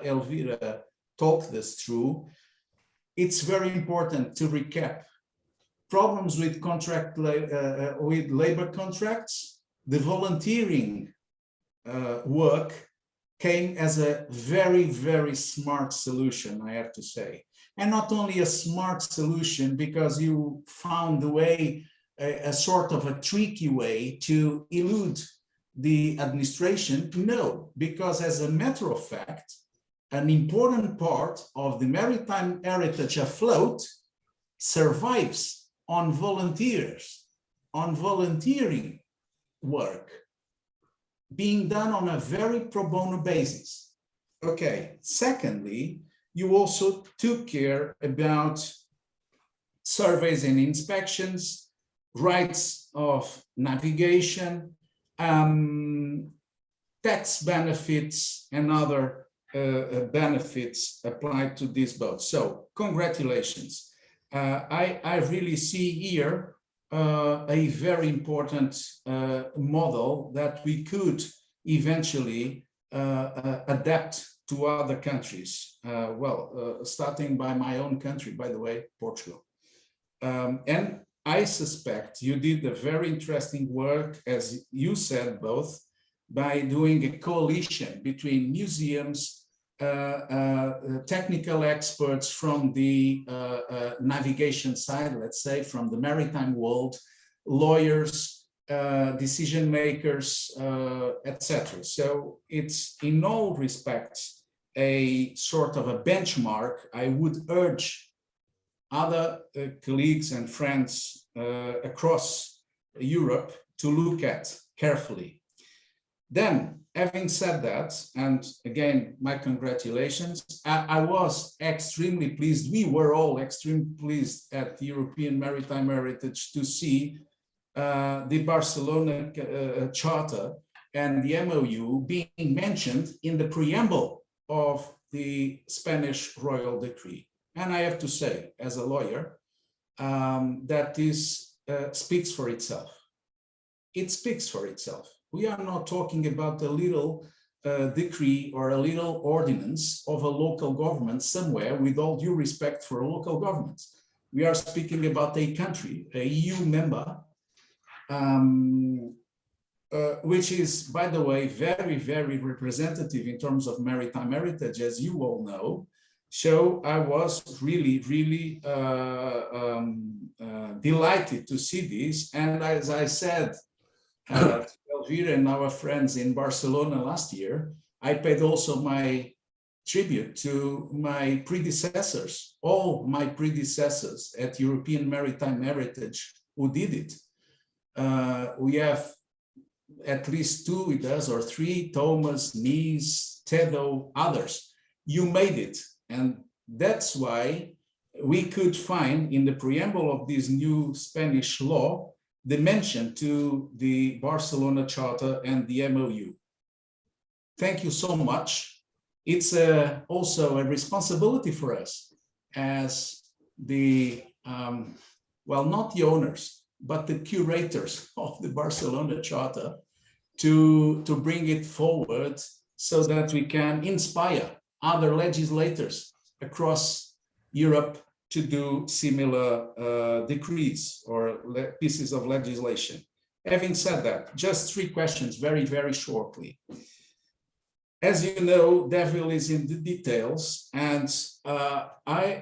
Elvira talked this through. It's very important to recap problems with with labor contracts. The volunteering work came as a very, very smart solution, I have to say. And not only a smart solution because you found a way, a sort of a tricky way to elude the administration. No, because as a matter of fact, an important part of the maritime heritage afloat survives on volunteers, on volunteering work being done on a very pro bono basis. Okay, secondly, you also took care about surveys and inspections, rights of navigation, tax benefits and other benefits applied to these boats. So congratulations. I really see here a very important model that we could eventually adapt to other countries. Starting by my own country, by the way, Portugal. And I suspect you did a very interesting work, as you said, both, by doing a coalition between museums, technical experts from the navigation side, let's say, from the maritime world, lawyers, decision makers, etc. So it's in all respects a sort of a benchmark. I would urge other colleagues and friends across Europe to look at carefully. Then, having said that, and again, my congratulations, I was extremely pleased, we were all extremely pleased at the European Maritime Heritage to see the Barcelona Charter and the MOU being mentioned in the preamble of the Spanish Royal Decree. And I have to say, as a lawyer, that this speaks for itself. It speaks for itself. We are not talking about a little decree or a little ordinance of a local government somewhere, with all due respect for local governments. We are speaking about a country, a EU member, which is, by the way, very, very representative in terms of maritime heritage, as you all know. So I was really, really delighted to see this. And as I said to Elvira and our friends in Barcelona last year, I paid also my tribute to my predecessors, all my predecessors at European Maritime Heritage who did it. We have at least two with us, or three: Thomas, Mies, Tedo, others. You made it. And that's why we could find in the preamble of this new Spanish law the mention to the Barcelona Charter and the MOU. Thank you so much. It's also a responsibility for us as the, well, not the owners, but the curators of the Barcelona Charter to bring it forward so that we can inspire other legislators across Europe to do similar decrees or pieces of legislation. Having said that, just three questions very, very shortly. As you know, devil is in the details, and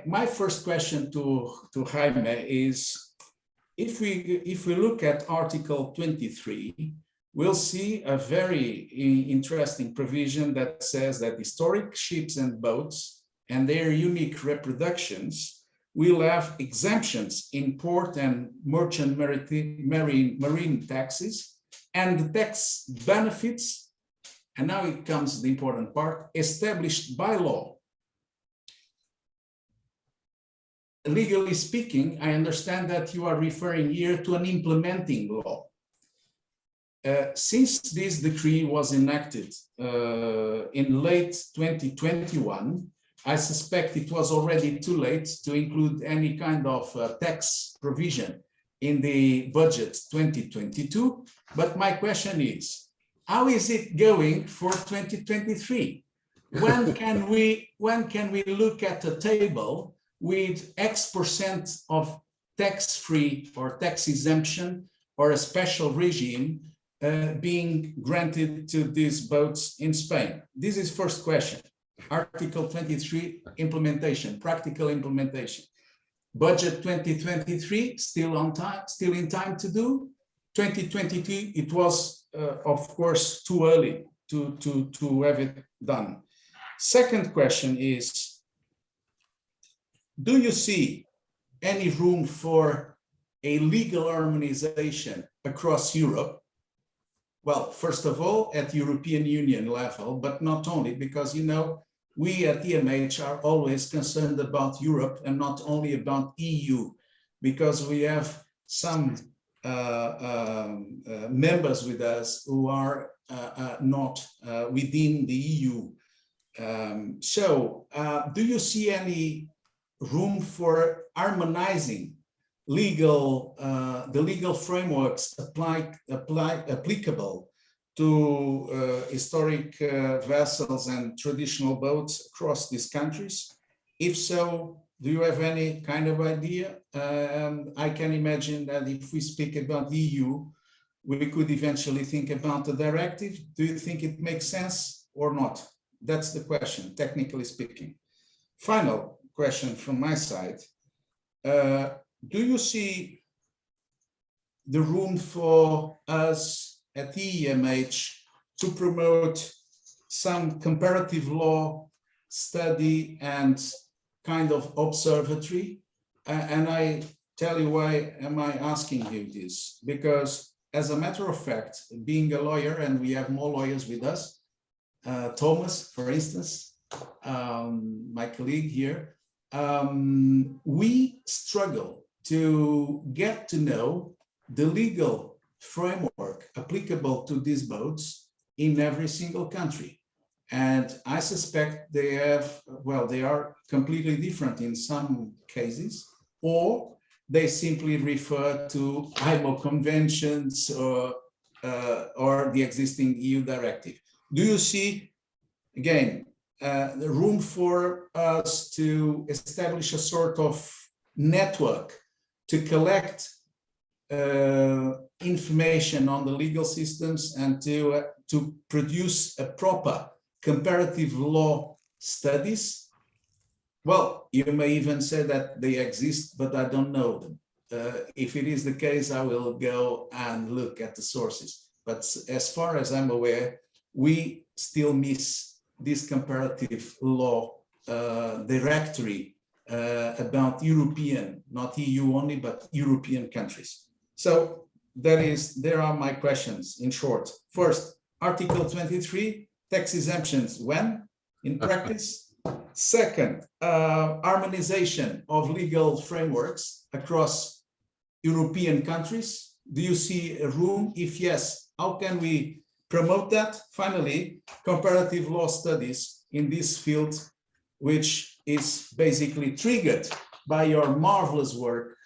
my first question to Jaime is, if we look at Article 23, we'll see a very interesting provision that says that historic ships and boats and their unique reproductions will have exemptions in port and merchant marine taxes, and the tax benefits, and now it comes the important part, established by law. Legally speaking, I understand that you are referring here to an implementing law. Since this decree was enacted in late 2021, I suspect it was already too late to include any kind of tax provision in the budget 2022. But my question is, how is it going for 2023? When can we look at a table with X% of tax-free or tax exemption or a special regime being granted to these boats in Spain? This is first question. Article 23 implementation, practical implementation. Budget 2023 still on time, still in time to do. 2022 it was of course too early to have it done. Second question is, do you see any room for a legal harmonization across Europe? Well, first of all, at European Union level, but not only, because, you know, we at EMH are always concerned about Europe and not only about EU, because we have some members with us who are not within the EU. Do you see any room for harmonizing the legal frameworks applicable to historic vessels and traditional boats across these countries? If so, do you have any kind of idea? I can imagine that if we speak about the EU, we could eventually think about the directive. Do you think it makes sense or not? That's the question, technically speaking. Final question from my side. Do you see the room for us at the EMH to promote some comparative law study and kind of observatory? And I tell you why am I asking you this? Because as a matter of fact, being a lawyer, and we have more lawyers with us, Thomas, for instance, my colleague here, we struggle to get to know the legal framework applicable to these boats in every single country. And I suspect they have, well, they are completely different in some cases, or they simply refer to IMO conventions or the existing EU directive. Do you see again, the room for us to establish a sort of network to collect information on the legal systems and to produce a proper comparative law studies. Well, you may even say that they exist, but I don't know them. If it is the case, I will go and look at the sources. But as far as I'm aware, we still miss this comparative law directory about European, not EU only, but European countries. So there are my questions in short. First, Article 23, tax exemptions, when in practice? Second, harmonization of legal frameworks across European countries. Do you see a room? If yes, how can we promote that? Finally, comparative law studies in this field, which is basically triggered by your marvelous work.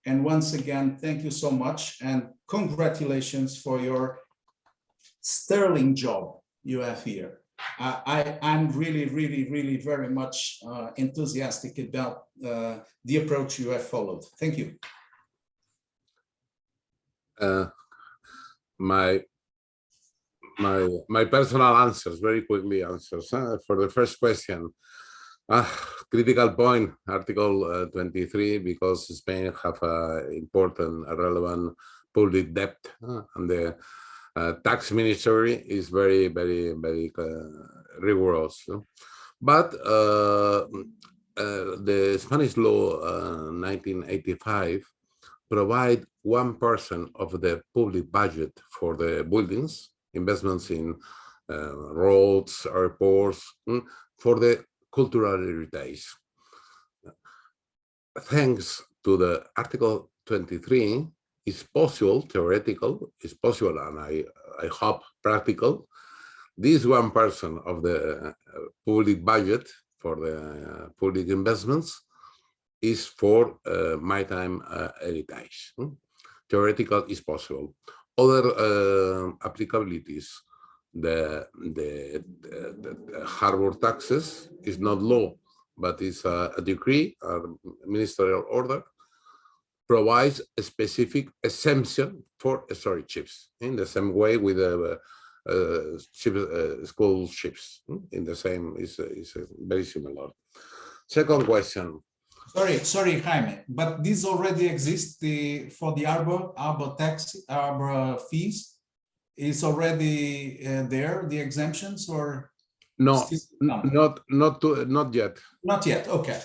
And once again, thank you so much and congratulations for your sterling job you have here. I'm really very much enthusiastic about the approach you have followed. Thank you. My personal answers, very quickly answers. For the first question, critical point, Article 23, because Spain have important, relevant public debt, and the tax ministry is very rigorous. But the Spanish law 1985 provide 1% of the public budget for the buildings, investments in roads, airports, for the cultural heritage. Thanks to the Article 23, it's possible, theoretical, it's possible, and I hope practical, this 1% of the public budget for the public investments is for maritime heritage. Theoretical is possible. Other applicabilities, the harbor taxes is not law, but it's a decree, a ministerial order, provides a specific exemption for storage ships in the same way with school ships. In the same is very similar. Second question. Sorry, Jaime, but this already exists for the harbor tax, harbor fees. Is already there the exemptions or no? Not yet. Not yet. Okay.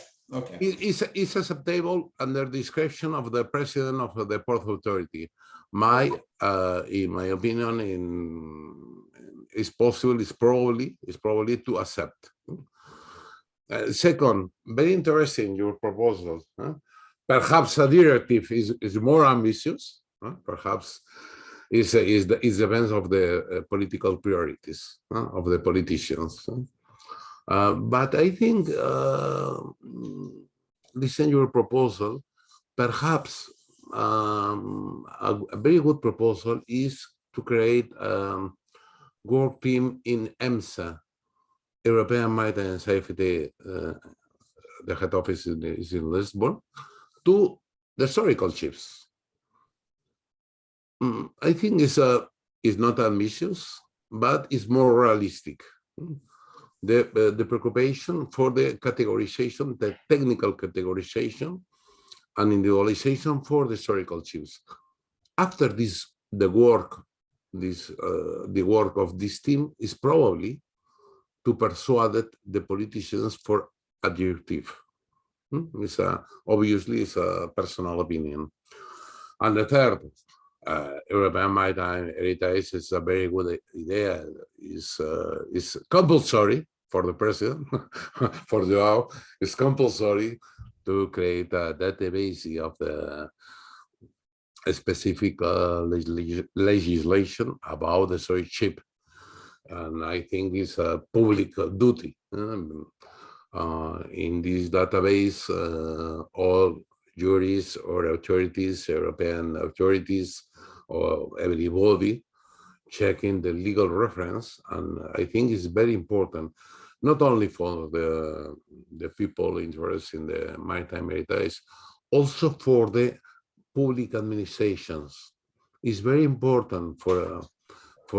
It's acceptable under discretion of the president of the port authority. In my opinion, it's probably to accept. Second, very interesting your proposal. Perhaps a directive is more ambitious. Perhaps it depends of the political priorities of the politicians. But I think, listen your proposal, perhaps a very good proposal is to create a work team in EMSA, European Maritime Safety, the head office is in Lisbon, to the historical ships. I think it's not ambitious, but it's more realistic. The preoccupation for the categorization, the technical categorization, and individualization for the historical ships. After this, the work of this team is probably to persuade the politicians for a directive. Obviously, it's a personal opinion. And the third, European Maritime Heritage is a very good idea. It's compulsory for the president, for Joao. It's compulsory to create a database of the specific legislation about the storage ship. And I think it's a public duty. In this database, all juries or authorities, European authorities, or everybody checking the legal reference, and I think it's very important, not only for the people interested in the maritime heritage, also for the public administrations. It's very important for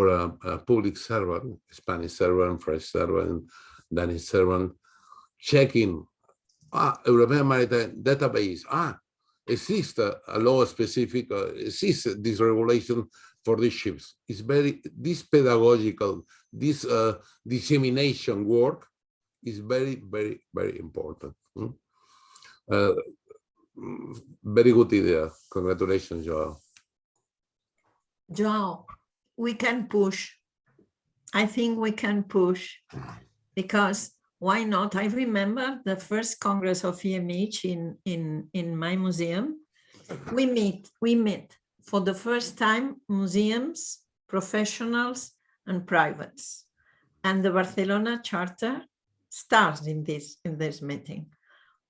a public servant, Spanish servant, French servant, Danish servant, checking European Maritime Database. Exists a law specific, exists this regulation for these ships. It's this pedagogical, this dissemination work is very, very, very important. Very good idea. Congratulations, Joao. Joao, we can push. I think we can push, because why not? I remember the first Congress of EMH in my museum. We meet for the first time museums, professionals, and privates. And the Barcelona Charter starts in this meeting.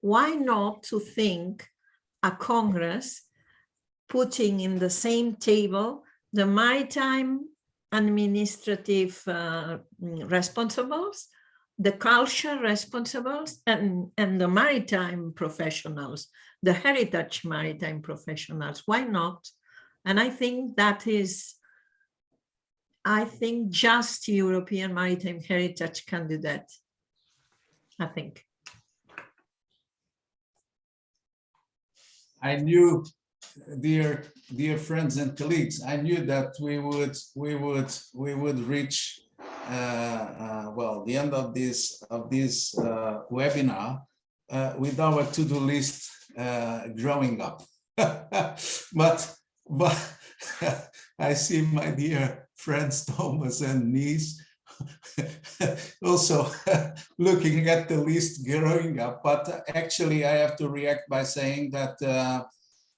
Why not to think a Congress putting in the same table the maritime administrative responsibles, the culture responsibles, and the maritime professionals, the heritage maritime professionals? Why not? And I think that is, just European Maritime Heritage can do that, I think. I knew, dear friends and colleagues, I knew that we would reach well, the end of this webinar with our to-do list growing up. but I see my dear friends Thomas and Nice also looking at the list growing up. But actually, I have to react by saying that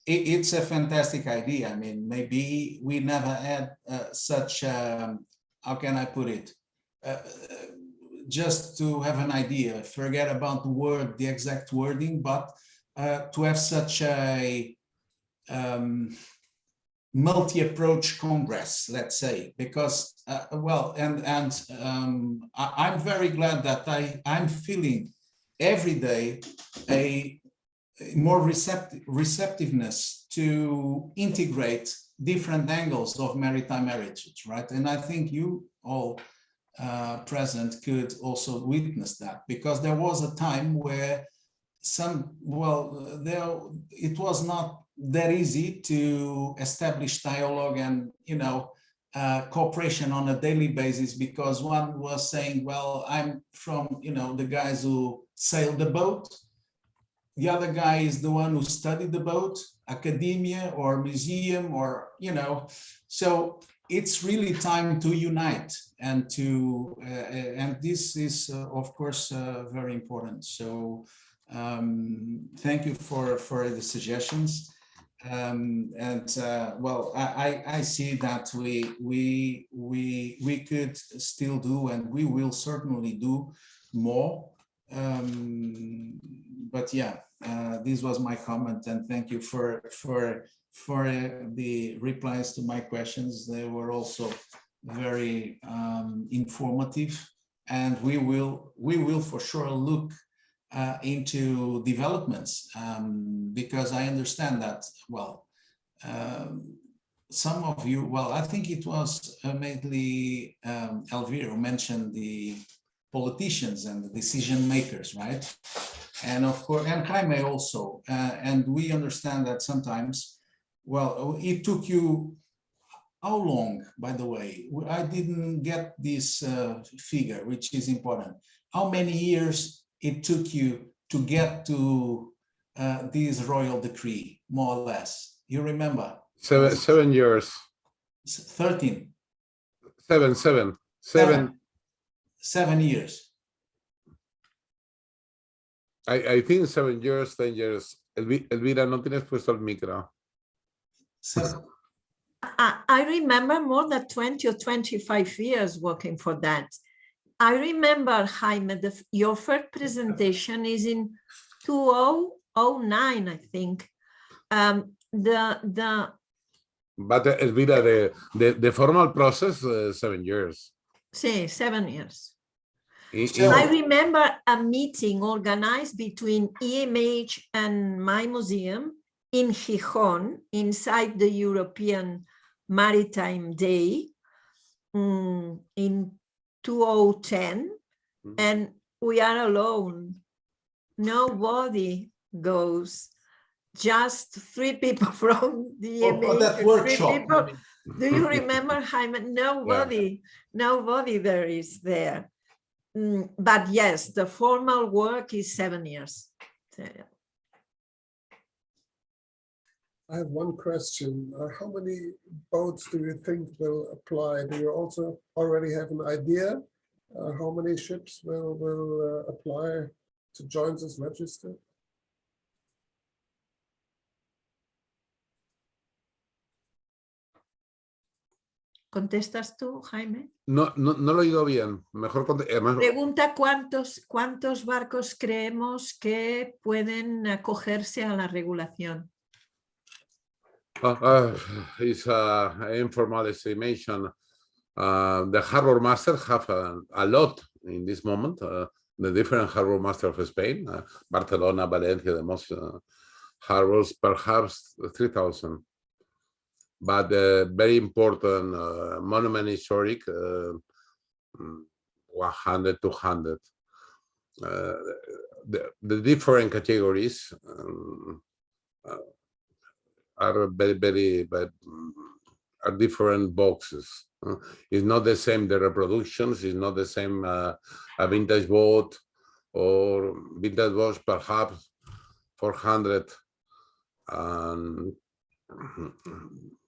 it's a fantastic idea. I mean, maybe we never had such, how can I put it? Just to have an idea, forget about the exact wording, but to have such a multi-approach Congress, let's say, because well, I'm very glad that I'm feeling every day a more receptiveness to integrate different angles of maritime heritage, right? And I think you all present could also witness that, because there was a time where it was not that easy to establish dialogue and, cooperation on a daily basis, because one was saying, well, I'm from, the guys who sailed the boat. The other guy is the one who studied the boat, academia or museum, or, so it's really time to unite and to, and this is, of course, very important. So thank you for the suggestions. Well, I see that we could still do, and we will certainly do more. But yeah, this was my comment, and thank you for the replies to my questions. They were also very informative, and we will for sure look into developments, because I understand that, well, some of you, well, I think it was mainly Elvira who mentioned the politicians and the decision makers, right? And of course, and Jaime also, and we understand that sometimes, well, it took you how long, by the way? I didn't get this figure, which is important. How many years it took you to get to this royal decree, more or less? You remember? 7 years. 13. 7 years. I think 7 years, 10 years. Elvira, no tienes puesto el micro. I remember more than 20 or 25 years working for that. I remember, Jaime, your first presentation is in 2009, I think. But Elvira, the formal process, 7 years. Sí, 7 years. In- I remember a meeting organized between EMH and my museum in Gijón, inside the European Maritime Day in 2010, and we are alone. Nobody goes, just 3 people from the Or EMH. that and 3 workshop, people. I mean. Do you remember, Jaime? Nobody there is there. But yes, the formal work is 7 years. I have one question. How many boats do you think will apply? Do you also already have an idea how many ships will apply to join this register? ¿Contestas tú, Jaime? No lo he oído bien. Mejor Pregunta cuántos barcos creemos que pueden acogerse a la regulación. It's an informal estimation. The harbor masters have a lot in this moment. The different harbor masters of Spain, Barcelona, Valencia, the most harbors, perhaps 3,000. But very important monument historic, 100, 200. The different categories are very are different boxes. It's not the same, the reproductions, it's not the same a vintage boat or vintage boats, perhaps 400.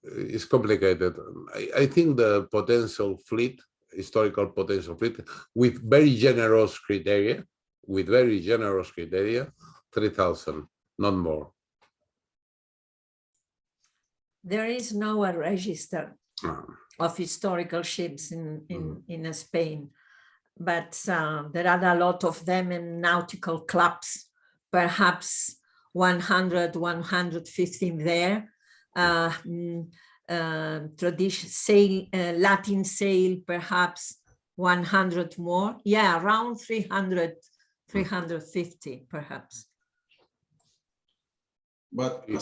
It's complicated. I think the potential fleet, historical potential fleet, with very generous criteria, 3,000, not more. There is no register of historical ships in Spain, but there are a lot of them in nautical clubs, perhaps 100, 115 there. Tradition sail, Latin sail, perhaps 100 more. Yeah, around 300, 350, perhaps. But Yo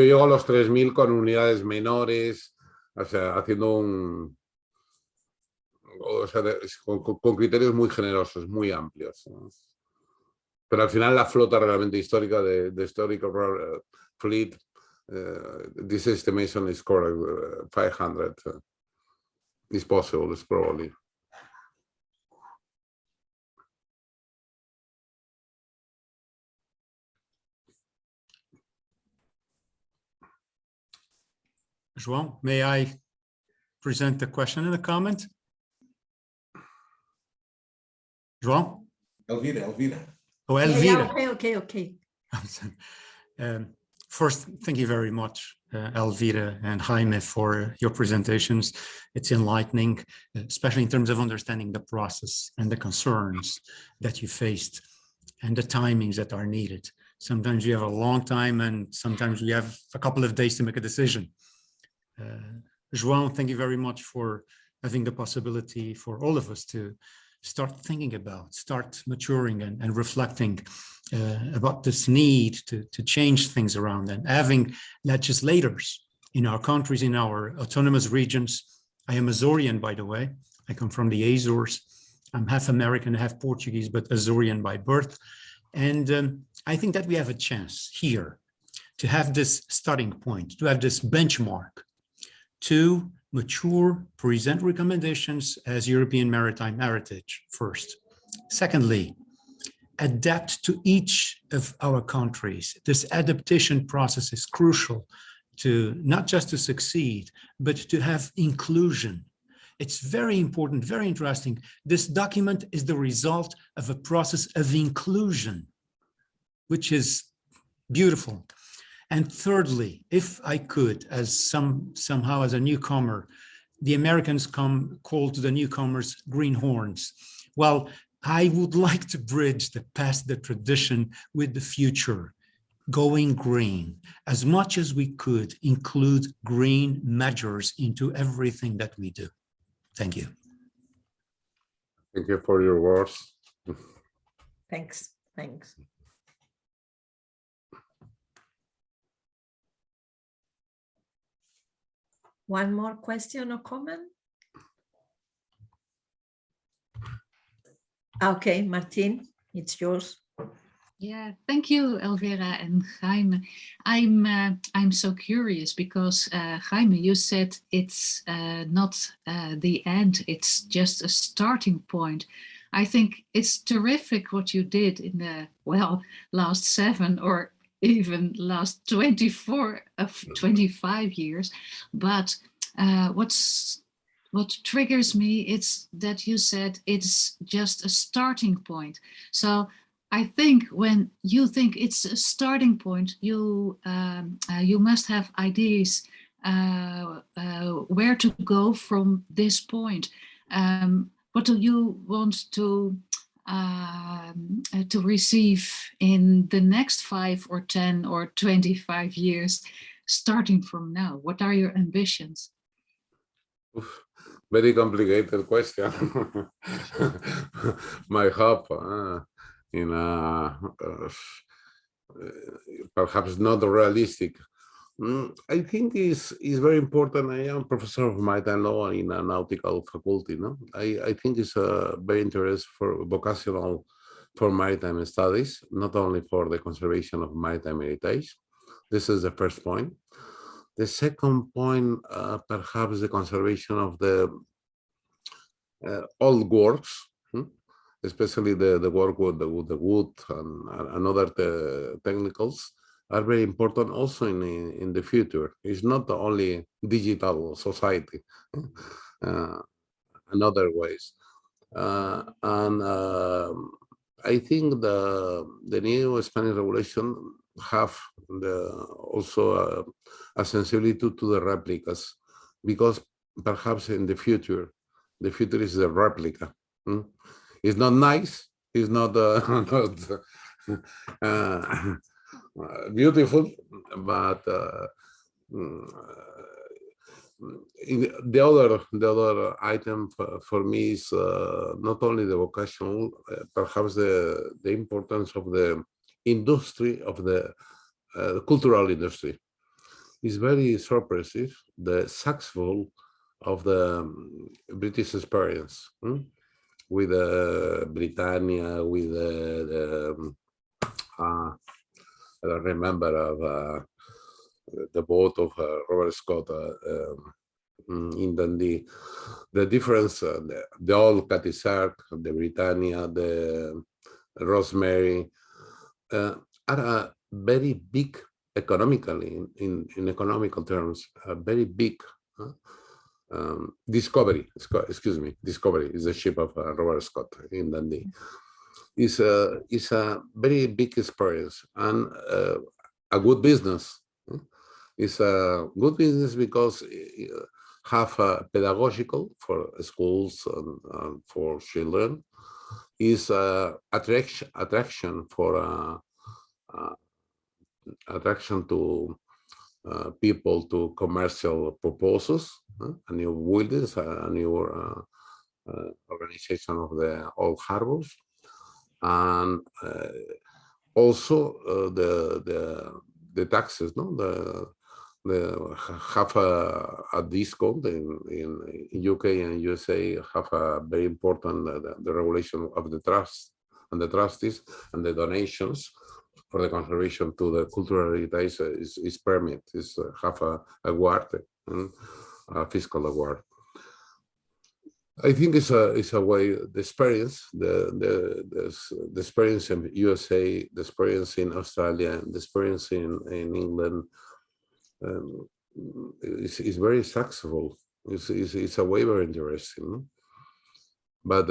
llego a los 3.000 con unidades menores, o sea, haciendo con criterios muy generosos, muy amplios. Pero al final la flota realmente histórica de historical fleet, this estimation is correct, 500 is possible, it's probably. João, may I present the question and a comment? João? Elvira. Oh, Elvira. Yeah, okay. First, thank you very much, Elvira and Jaime, for your presentations. It's enlightening, especially in terms of understanding the process and the concerns that you faced and the timings that are needed. Sometimes you have a long time and sometimes you have a couple of days to make a decision. João, thank you very much for having the possibility for all of us to start thinking about, start maturing and reflecting about this need to change things around, and having legislators in our countries, in our autonomous regions. I am Azorian, by the way. I come from the Azores. I'm half American, half Portuguese, but Azorian by birth. And I think that we have a chance here to have this starting point, to have this benchmark, to mature, present recommendations as European maritime heritage first. Secondly, adapt to each of our countries. This adaptation process is crucial to not just to succeed, but to have inclusion. It's very important, very interesting. This document is the result of a process of inclusion, which is beautiful. And thirdly, if I could, as somehow as a newcomer, the Americans call to the newcomers greenhorns. Well, I would like to bridge the past, the tradition with the future. going green, as much as we could include green measures into everything that we do. Thank you. Thank you for your words. Thanks. Thanks. One more question or comment? Okay, Martin, it's yours. Yeah, thank you, Elvira and Jaime. I'm so curious because Jaime, you said it's not the end; it's just a starting point. I think it's terrific what you did in the last 7 or even last 24 of 25 years. But what triggers me is that you said it's just a starting point. So I think when you think it's a starting point, you must have ideas where to go from this point. What do you want to receive in the next 5 or 10 or 25 years, starting from now? What are your ambitions? Oof, very complicated question. My hope in perhaps not realistic. I think is very important. I am professor of maritime law in a nautical faculty. No, I think it's very interesting for vocational for maritime studies, not only for the conservation of maritime heritage. This is the first point. The second point, perhaps the conservation of the old works, especially the work with the wood and other technicals, are very important also in the future. It's not only digital society, in other ways. And I think the new Spanish regulation have also a sensibility to the replicas, because perhaps in the future is the replica. It's not nice, it's not, not beautiful, but the other item for me is not only the vocational, perhaps the importance of the industry, of the cultural industry. Is very surprising, the successful of the British experience with Britannia, with I don't remember of the boat of Robert Scott in Dundee. The difference, the old Catisark, the Britannia, the Rosemary are a very big economically, in economical terms, a very big discovery. Excuse me, discovery is the ship of Robert Scott in Dundee. Is a very big experience and a good business. It's a good business because have a pedagogical for schools and for children. Is attraction for attraction to people to commercial proposals, a new buildings, a new organization of the old harbors, and also the taxes. No, the have a discount in UK and USA have a very important the regulation of the trust and the trustees and the donations for the conservation to the cultural heritage is permit, is have a award, a fiscal award. I think it's a way, the experience, the experience in USA, the experience in Australia, the experience in England is very successful. It's a way very interesting. But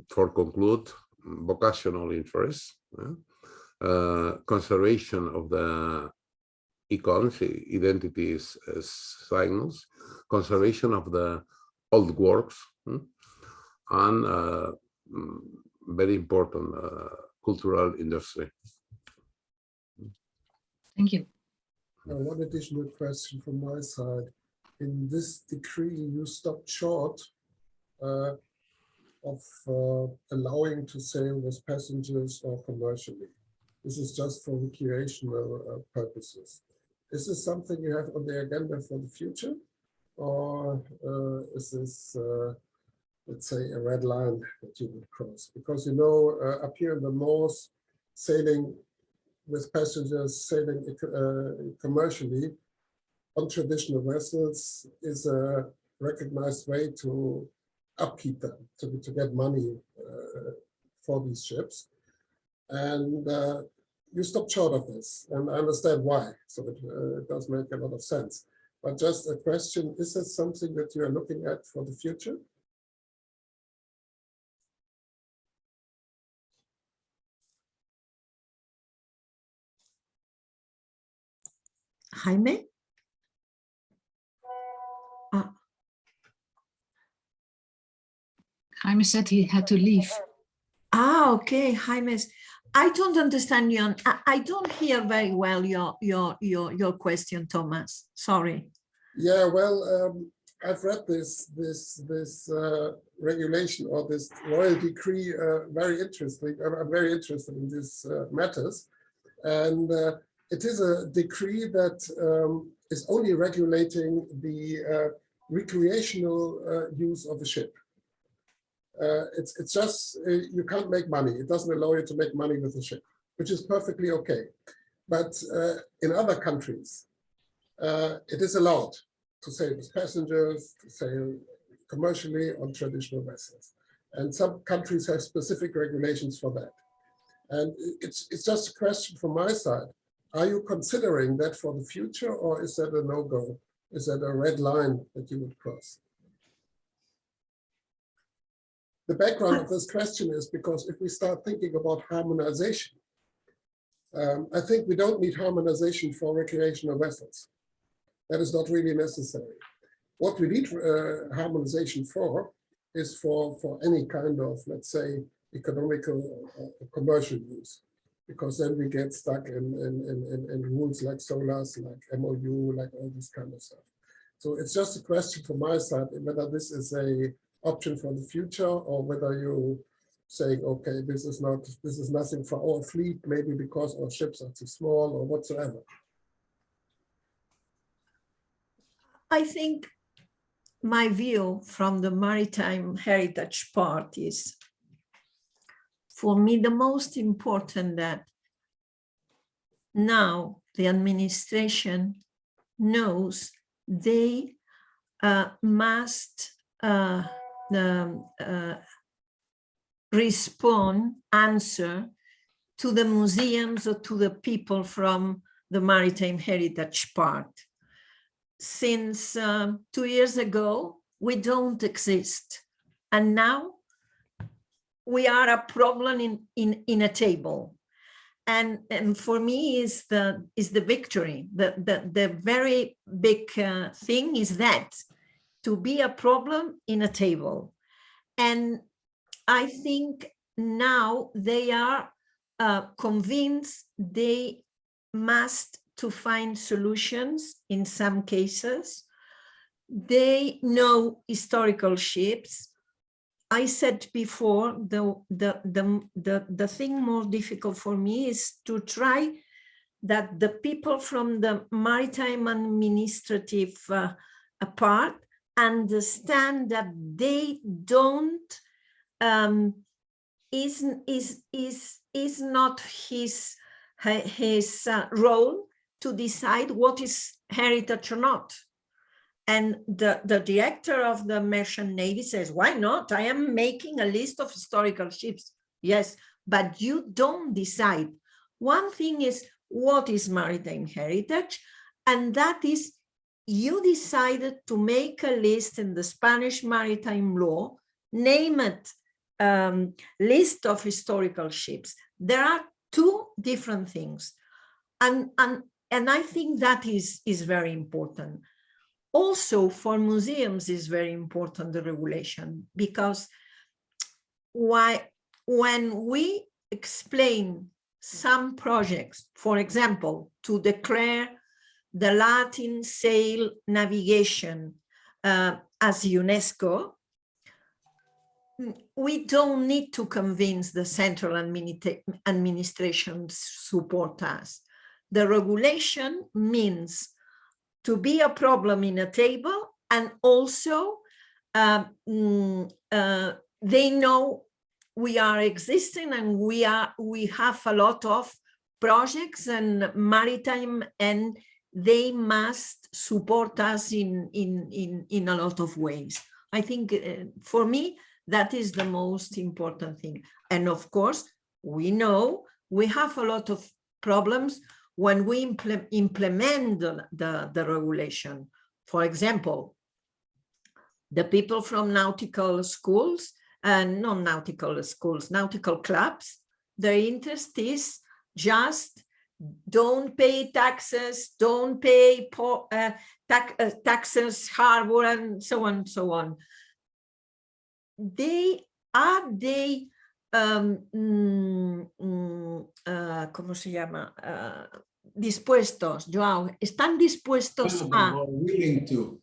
for conclude, vocational interest. Conservation of the icons, identities as signals, conservation of the old works, and very important cultural industry. Thank you. One additional question from my side. In this decree, you stopped short of allowing to sail with passengers or commercially. This is just for recreational purposes. Is this something you have on the agenda for the future? Or is this, let's say, a red line that you would cross? Because, you know, up here in the north, sailing with passengers, sailing commercially on traditional vessels is a recognized way to upkeep them, to get money for these ships. And you stopped short of this, and I understand why, so it does make a lot of sense. But just a question, is this something that you are looking at for the future? Jaime? Jaime said he had to leave. Okay, Jaime. I don't understand you. I don't hear very well your question, Thomas. Sorry. Yeah, well, I've read this regulation or this royal decree very interesting. I'm very interested in these matters, and it is a decree that is only regulating the recreational use of a ship. It's just, you can't make money. It doesn't allow you to make money with a ship, which is perfectly okay. But in other countries, it is allowed to sail with passengers, to sail commercially on traditional vessels. And some countries have specific regulations for that. And it's just a question from my side. Are you considering that for the future, or is that a no-go? Is that a red line that you would cross? The background of this question is because if we start thinking about harmonization, I think we don't need harmonization for recreational vessels. That is not really necessary. What we need harmonization for is for any kind of, let's say, economical or commercial use, because then we get stuck in rules like SOLAS, like MOU, like all this kind of stuff. So it's just a question from my side whether this is a option for the future, or whether you saying, okay, this is nothing for our fleet, maybe because our ships are too small or whatsoever. I think my view from the maritime heritage part is, for me, the most important that now the administration knows they must answer to the museums or to the people from the maritime heritage part. Since 2 years ago, we don't exist. And now we are a problem in a table. And for me is the victory. The very big thing is that to be a problem in a table. And I think now they are convinced they must to find solutions in some cases. They know historical ships. I said before, the thing more difficult for me is to try that the people from the maritime administrative part understand that they don't, is not his role to decide what is heritage or not. And the director of the Merchant Navy says, why not? I am making a list of historical ships. Yes, but you don't decide. One thing is what is maritime heritage, and that is you decided to make a list in the Spanish maritime law, name it list of historical ships. There are two different things. And I think that is very important. Also for museums is very important, the regulation, because when we explain some projects, for example, to declare the Latin sail navigation as UNESCO, we don't need to convince the central administration to support us. The regulation means to be a problem in a table, and also they know we are existing, and we have a lot of projects and maritime, and they must support us in a lot of ways. I think for me, that is the most important thing. And of course, we know we have a lot of problems when we implement the regulation. For example, the people from nautical schools and non-nautical schools, nautical clubs, their interest is just don't pay taxes, don't pay taxes, harbor, and so on and so on. ¿Cómo se llama? Dispuestos, Joao, ¿están dispuestos a willing to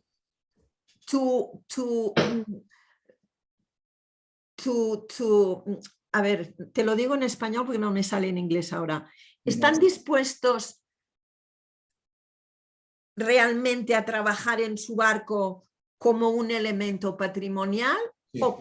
a ver, te lo digo en español porque no me sale en inglés ahora. ¿Están dispuestos realmente a trabajar en su barco como un elemento patrimonial? Sí. ¿O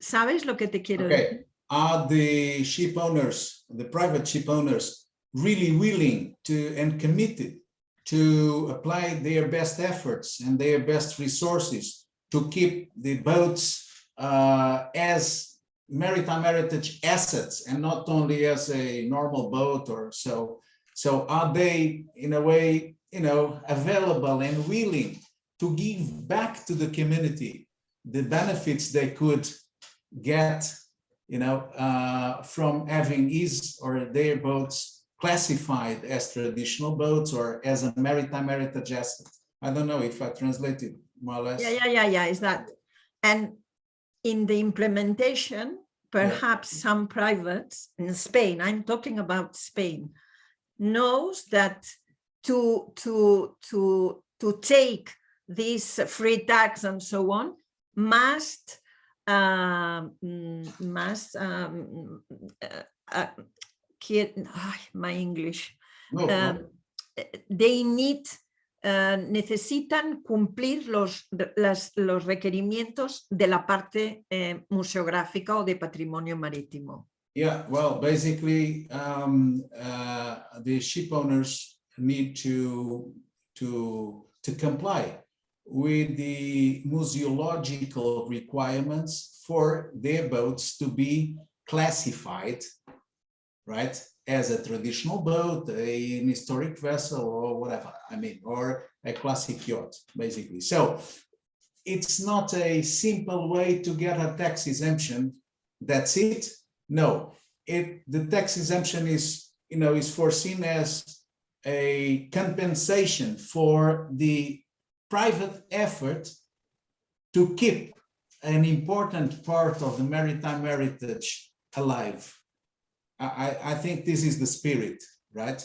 sabes lo que te quiero decir? Are the ship owners, the private ship owners, really willing to and committed to apply their best efforts and their best resources to keep the boats as maritime heritage assets and not only as a normal boat or so? So are they in a way, available and willing to give back to the community the benefits they could get, from having his or their boats classified as traditional boats or as a maritime heritage asset? I don't know if I translated more or less. Yeah, is that? And in the implementation, perhaps some privates in Spain, I'm talking about Spain, knows that to take this free tax and so on, must my English, they need, necesitan cumplir los requerimientos de la parte museográfica o de patrimonio marítimo. Yeah, well, basically, the ship owners need to comply with the museological requirements for their boats to be classified, right, as a traditional boat, an historic vessel, or whatever, or a classic yacht, basically. So it's not a simple way to get a tax exemption. That's it. No, the tax exemption is, is foreseen as a compensation for the private effort to keep an important part of the maritime heritage alive. I think this is the spirit, right?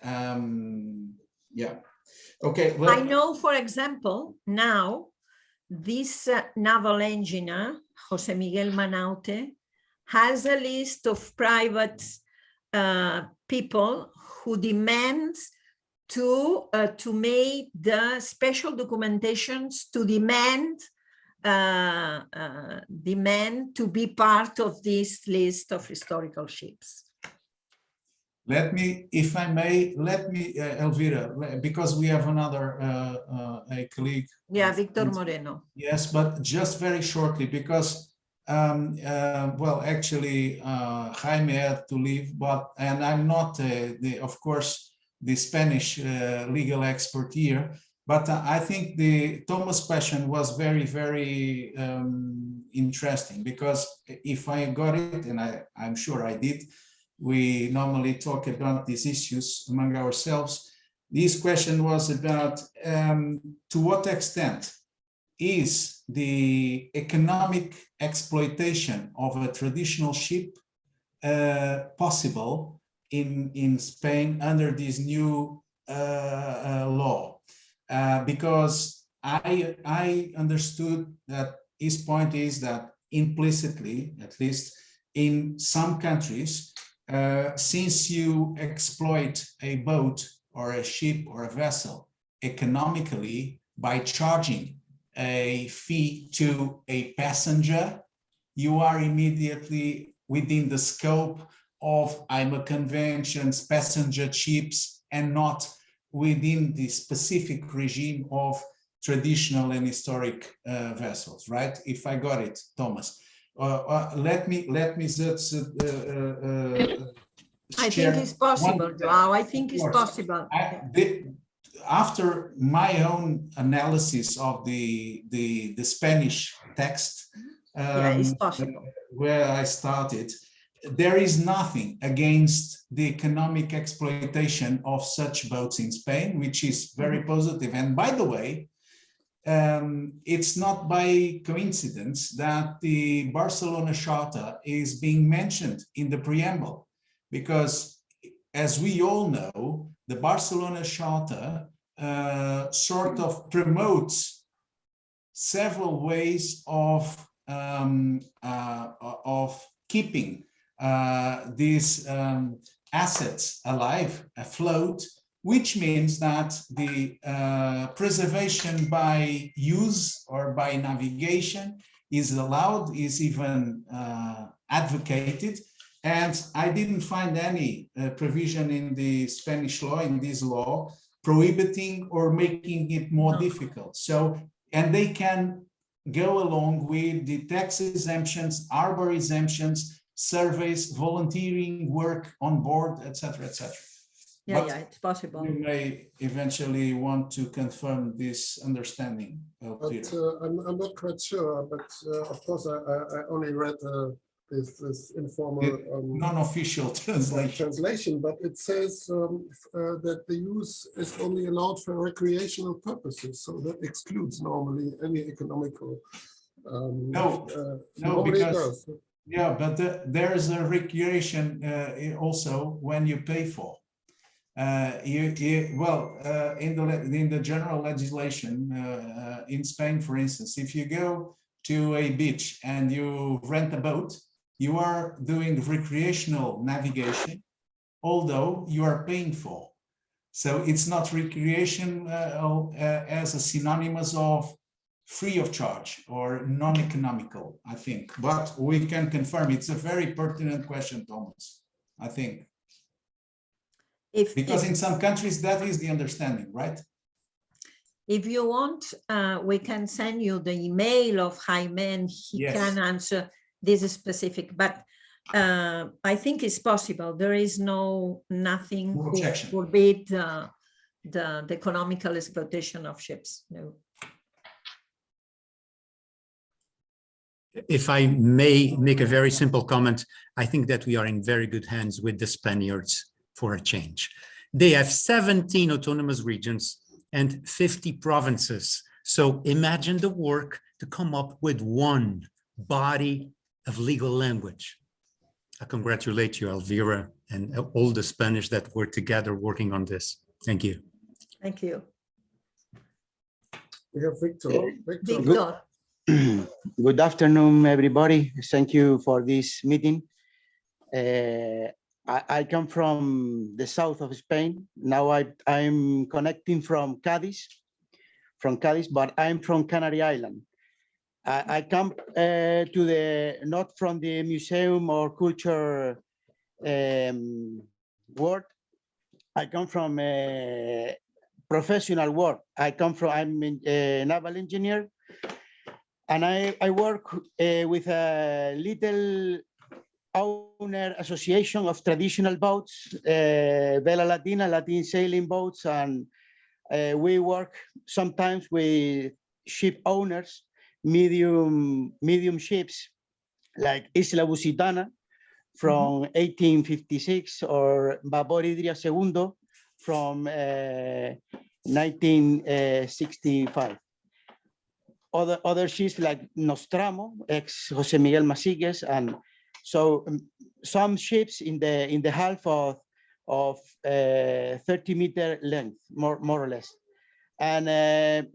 Yeah. Okay. Well, I know, for example, now this naval engineer, Jose Miguel Manaute, has a list of private people who demands to make the special documentations to demand to be part of this list of historical ships. let me, if I may, Elvira, because we have another a colleague. Yeah, Victor Moreno. Yes, but just very shortly, because well, actually, Jaime had to leave, and I'm not, of course, the Spanish legal expert here, but I think the Thomas question was very, very interesting, because if I got it, and I'm sure I did, we normally talk about these issues among ourselves. This question was about to what extent is the economic exploitation of a traditional ship possible in Spain under this new law, because I understood that his point is that implicitly, at least in some countries, since you exploit a boat or a ship or a vessel economically by charging a fee to a passenger, you are immediately within the scope of IMO conventions, passenger ships, and not within the specific regime of traditional and historic vessels, right? If I got it, Thomas. Let me just I think it's possible, Joao. I think it's possible. After my own analysis of the Spanish text, Yeah, it's possible. where I started, there is nothing against the economic exploitation of such boats in Spain, which is very positive. And by the way, it's not by coincidence that the Barcelona Charter is being mentioned in the preamble, because as we all know, the Barcelona Charter sort of promotes several ways of keeping these assets alive, afloat, which means that the preservation by use or by navigation is allowed, is even advocated. And I didn't find any provision in the Spanish law, in this law, prohibiting or making it more difficult. So, and they can go along with the tax exemptions, harbor exemptions, surveys, volunteering work on board, etc., etc. Yeah, yeah, it's possible. You may eventually want to confirm this understanding. But I'm not quite sure, but of course I only read this informal non-official translation, but it says that the use is only allowed for recreational purposes, so that excludes normally any economical. No, because yeah, but there is a recreation also when you pay for. In the general legislation in Spain, for instance, if you go to a beach and you rent a boat, you are doing recreational navigation, although you are paying for. So it's not recreation as a synonymous of free of charge or non-economical, I think. But we can confirm. It's a very pertinent question, Thomas, I think. Because in some countries, that is the understanding, right? If you want, we can send you the email of Jaime and he can answer this specific, but I think it's possible. There is nothing to forbid the economical exploitation of ships. No. If I may make a very simple comment, I think that we are in very good hands with the Spaniards for a change. They have 17 autonomous regions and 50 provinces. So imagine the work to come up with one body of legal language. I congratulate you, Elvira, and all the Spanish that were together working on this. Thank you. Thank you. We have Victor. Victor. Good afternoon, everybody. Thank you for this meeting. I come from the south of Spain. Now I'm connecting from Cadiz, but I'm from Canary Island. I come to not from the museum or culture world. I come from professional work. I'm a naval engineer, and I work with a little owner association of traditional boats, Vela Latina, Latin sailing boats, and we work sometimes with ship owners, medium ships like Isla Lusitana from 1856 or Vapor Idria II from 1965. Other ships like Nostramo, ex Jose Miguel Masigues, and so some ships in the half of of 30-meter length, more or less. And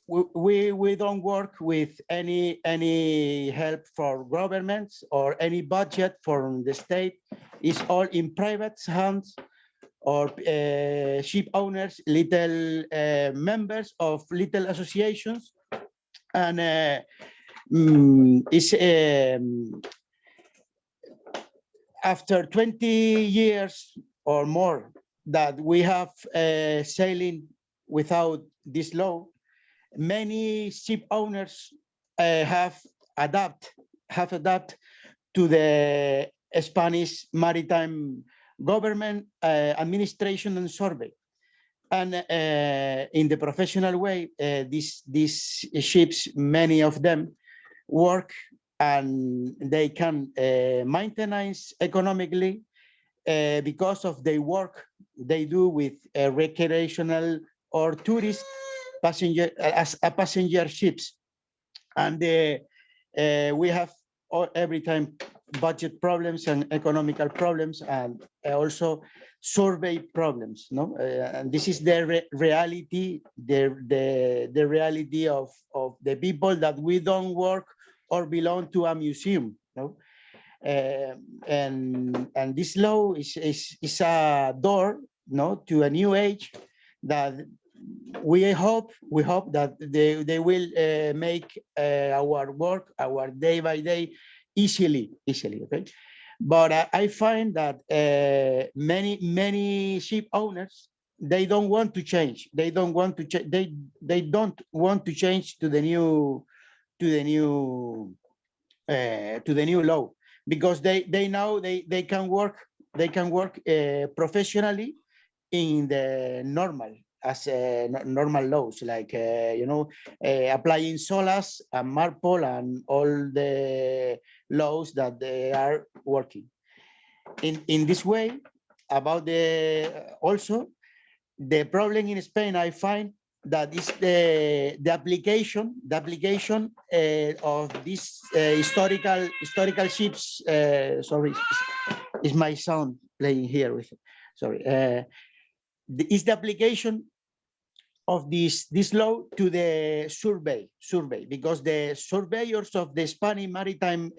we don't work with any help for governments or any budget from the state. It's all in private hands, or ship owners, little members of little associations. And it's after 20 years or more that we have sailing without this law, many ship owners have adapted to the Spanish maritime government administration and survey. And in the professional way, these ships, many of them work, and they can maintenance economically because of the work they do with recreational or tourist passenger passenger ships. And we have every time budget problems and economical problems, and also survey problems. No, and this is the reality, the reality of the people that we don't work or belong to a museum. No, and this law is a door, no, to a new age that we hope that they will make our work, our day by day, easily. Okay, but I find that many ship owners, they don't want to change. They don't want to change. They don't want to change to the new law, because they know they can work professionally in the normal normal laws, like applying SOLAS and MARPOL and all the laws that they are working in this way. About also the problem in Spain, I find that is the application of these historical ships. Sorry, is my sound playing here with it? Sorry. Is the application of this law to the survey, because the surveyors of the Spanish maritime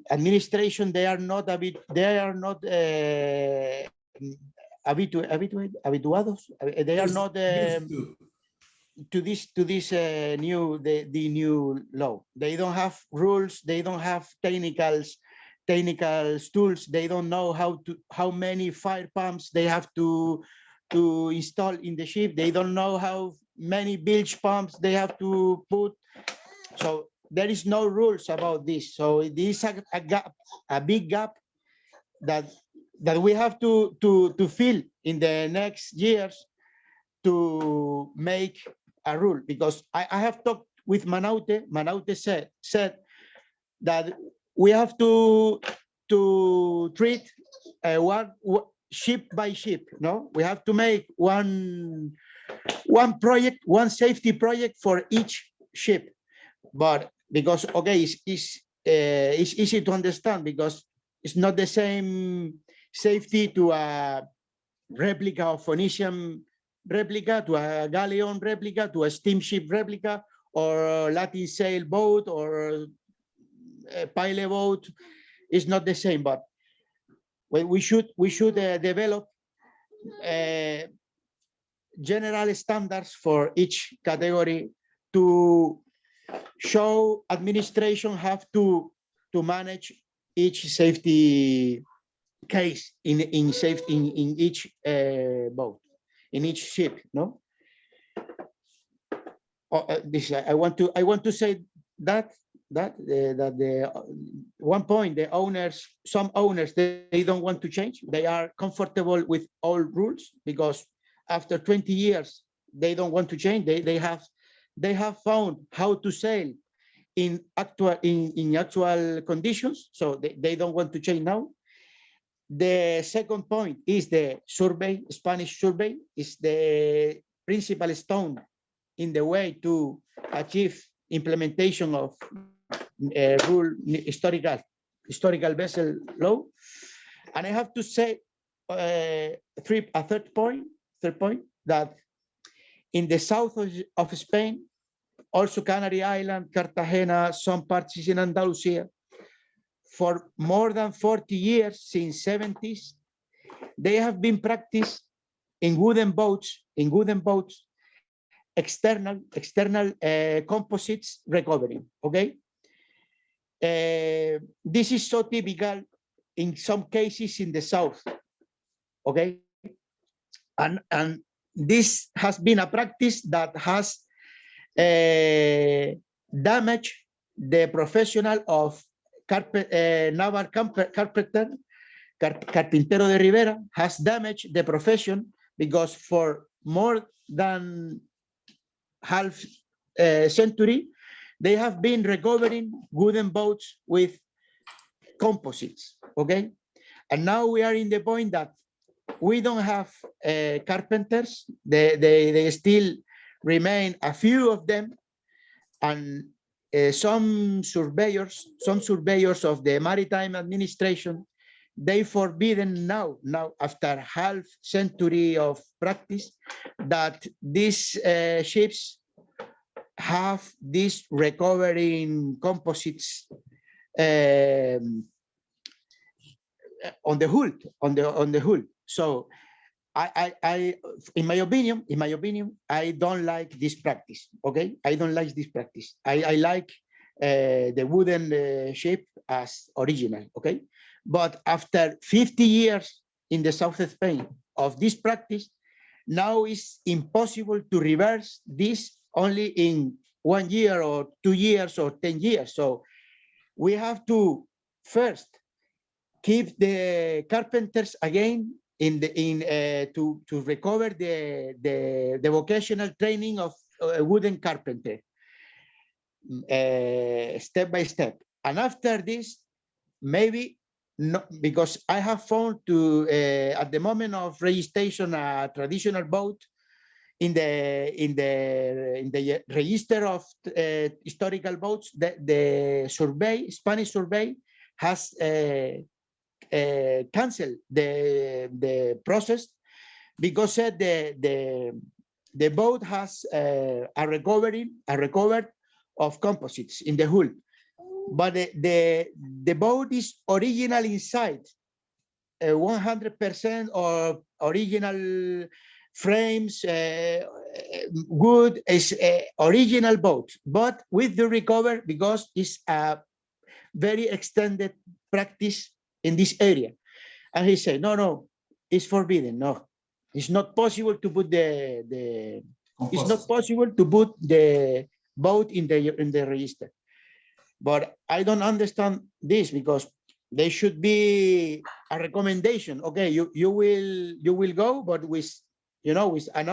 administration, they are not habituados. They are not to this new law. They don't have rules. They don't have technical tools. They don't know how many fire pumps they have to install in the ship. They don't know how many bilge pumps they have to put. So there is no rules about this. So this is a gap, a big gap that we have to fill in the next years to make a rule. Because I have talked with Manaute. Manaute said that we have to treat one ship by ship. No, we have to make one project, one safety project for each ship. But because it's easy to understand, because it's not the same safety to a replica of Phoenician replica, to a galleon replica, to a steamship replica, or a Latin sail boat, or a pilot boat. It's not the same. But we should develop general standards for each category to show administration have to manage each safety case in each boat, in each ship. No, this I want to say that the one point, the owners, some owners, they don't want to change. They are comfortable with all rules, because after 20 years they don't want to change. They have found how to sail in actual conditions, so they don't want to change now. The second point is the survey. Spanish survey is the principal stone in the way to achieve implementation of rule historical vessel law. And I have to say a third point that in the south of Spain, also Canary Island, Cartagena, some parts in Andalusia, for more than 40 years, since 70s, they have been practiced in wooden boats, external composites recovering, okay? This is so typical in some cases in the south, okay? And this has been a practice that has damaged the professional of naval carpenter, Carpintero de Rivera, has damaged the profession because for more than half century, they have been recovering wooden boats with composites, okay? And now we are in the point that we don't have carpenters. They still remain a few of them, and some surveyors of the maritime administration, they forbidden now after half century of practice that these ships have these recovering composites on the hull. So I in my opinion, I don't like this practice. Okay, I don't like this practice. I like the wooden ship as original. Okay, but after 50 years in the south of Spain of this practice, now it's impossible to reverse this only in 1 year or 2 years or 10 years. So we have to first keep the carpenters again to recover the vocational training of a wooden carpenter step by step. And after this, maybe no, because I have found to at the moment of registration a traditional boat in the register of historical boats, the Spanish survey has cancel the process because the boat has a recovered of composites in the hull, but the boat is original inside, 100% of original frames, wood is original boat, but with the recover because it's a very extended practice in this area. And he said, no, it's forbidden. No, it's not possible to put it's not possible to put the boat in the register. But I don't understand this because there should be a recommendation. Okay, you will go, but with with a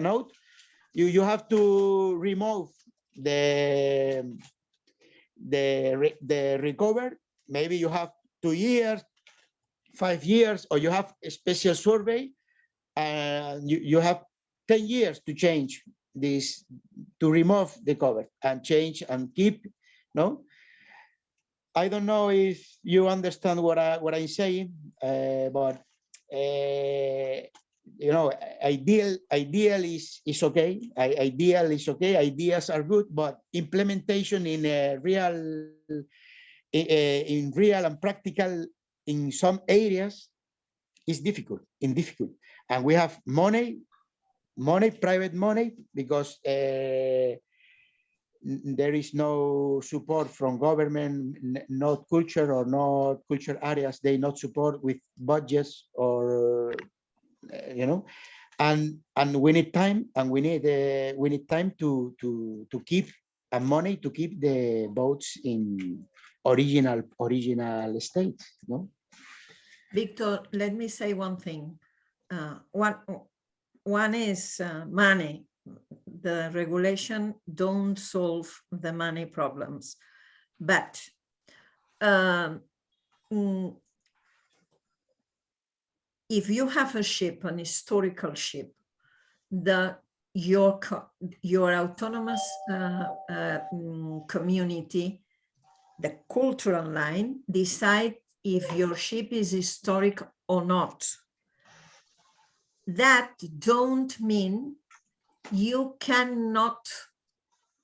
note, you have to remove the recover. Maybe you have 2 years, 5 years, or you have a special survey, and you have 10 years to change this, to remove the cover and change and keep. No, I don't know if you understand what I'm saying, but ideal is okay. Ideal is okay. Ideas are good, but implementation in real and practical in some areas is difficult. And we have money, private money, because there is no support from government, not culture or not culture areas. They not support with budgets or and we need time, and we need time to keep and money to keep the boats in original state. No, Victor, let me say one thing. One is money. The regulation don't solve the money problems, but if you have a ship, an historical ship, your autonomous community, the cultural line, decide if your ship is historic or not. That don't mean you cannot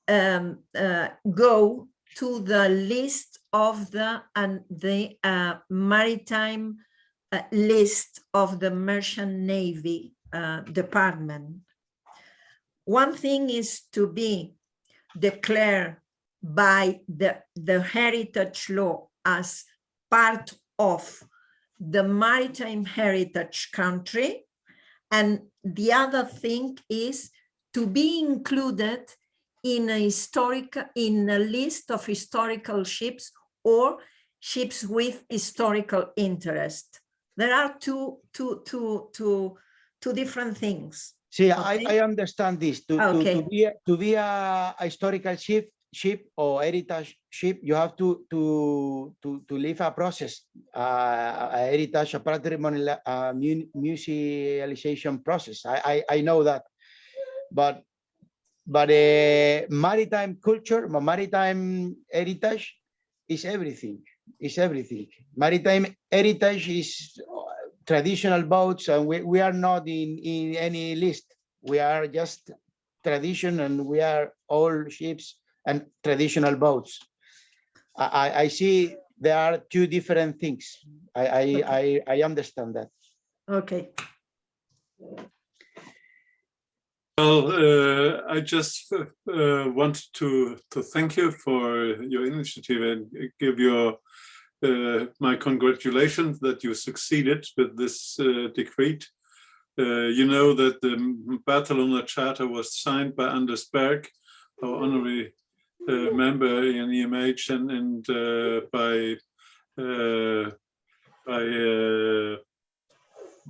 go to the list of the maritime list of the Merchant Navy Department. One thing is to be declared by the heritage law as part of the maritime heritage country, and the other thing is to be included in a list of historical ships or ships with historical interest. There are two different things. See, Okay. I understand this. Okay. To be a historical ship or heritage ship, you have to live a process, a heritage, a patrimony, musealization process. I know that, but maritime culture, maritime heritage is everything. Is everything. Maritime heritage is traditional boats, and we are not in any list. We are just tradition, and we are all ships and traditional boats. I see there are two different things. I understand that. Okay. Well, I just want to thank you for your initiative and give your my congratulations that you succeeded with this decree. You know that the Barcelona Charter was signed by Anders Berg, our honorary member in EMH, and by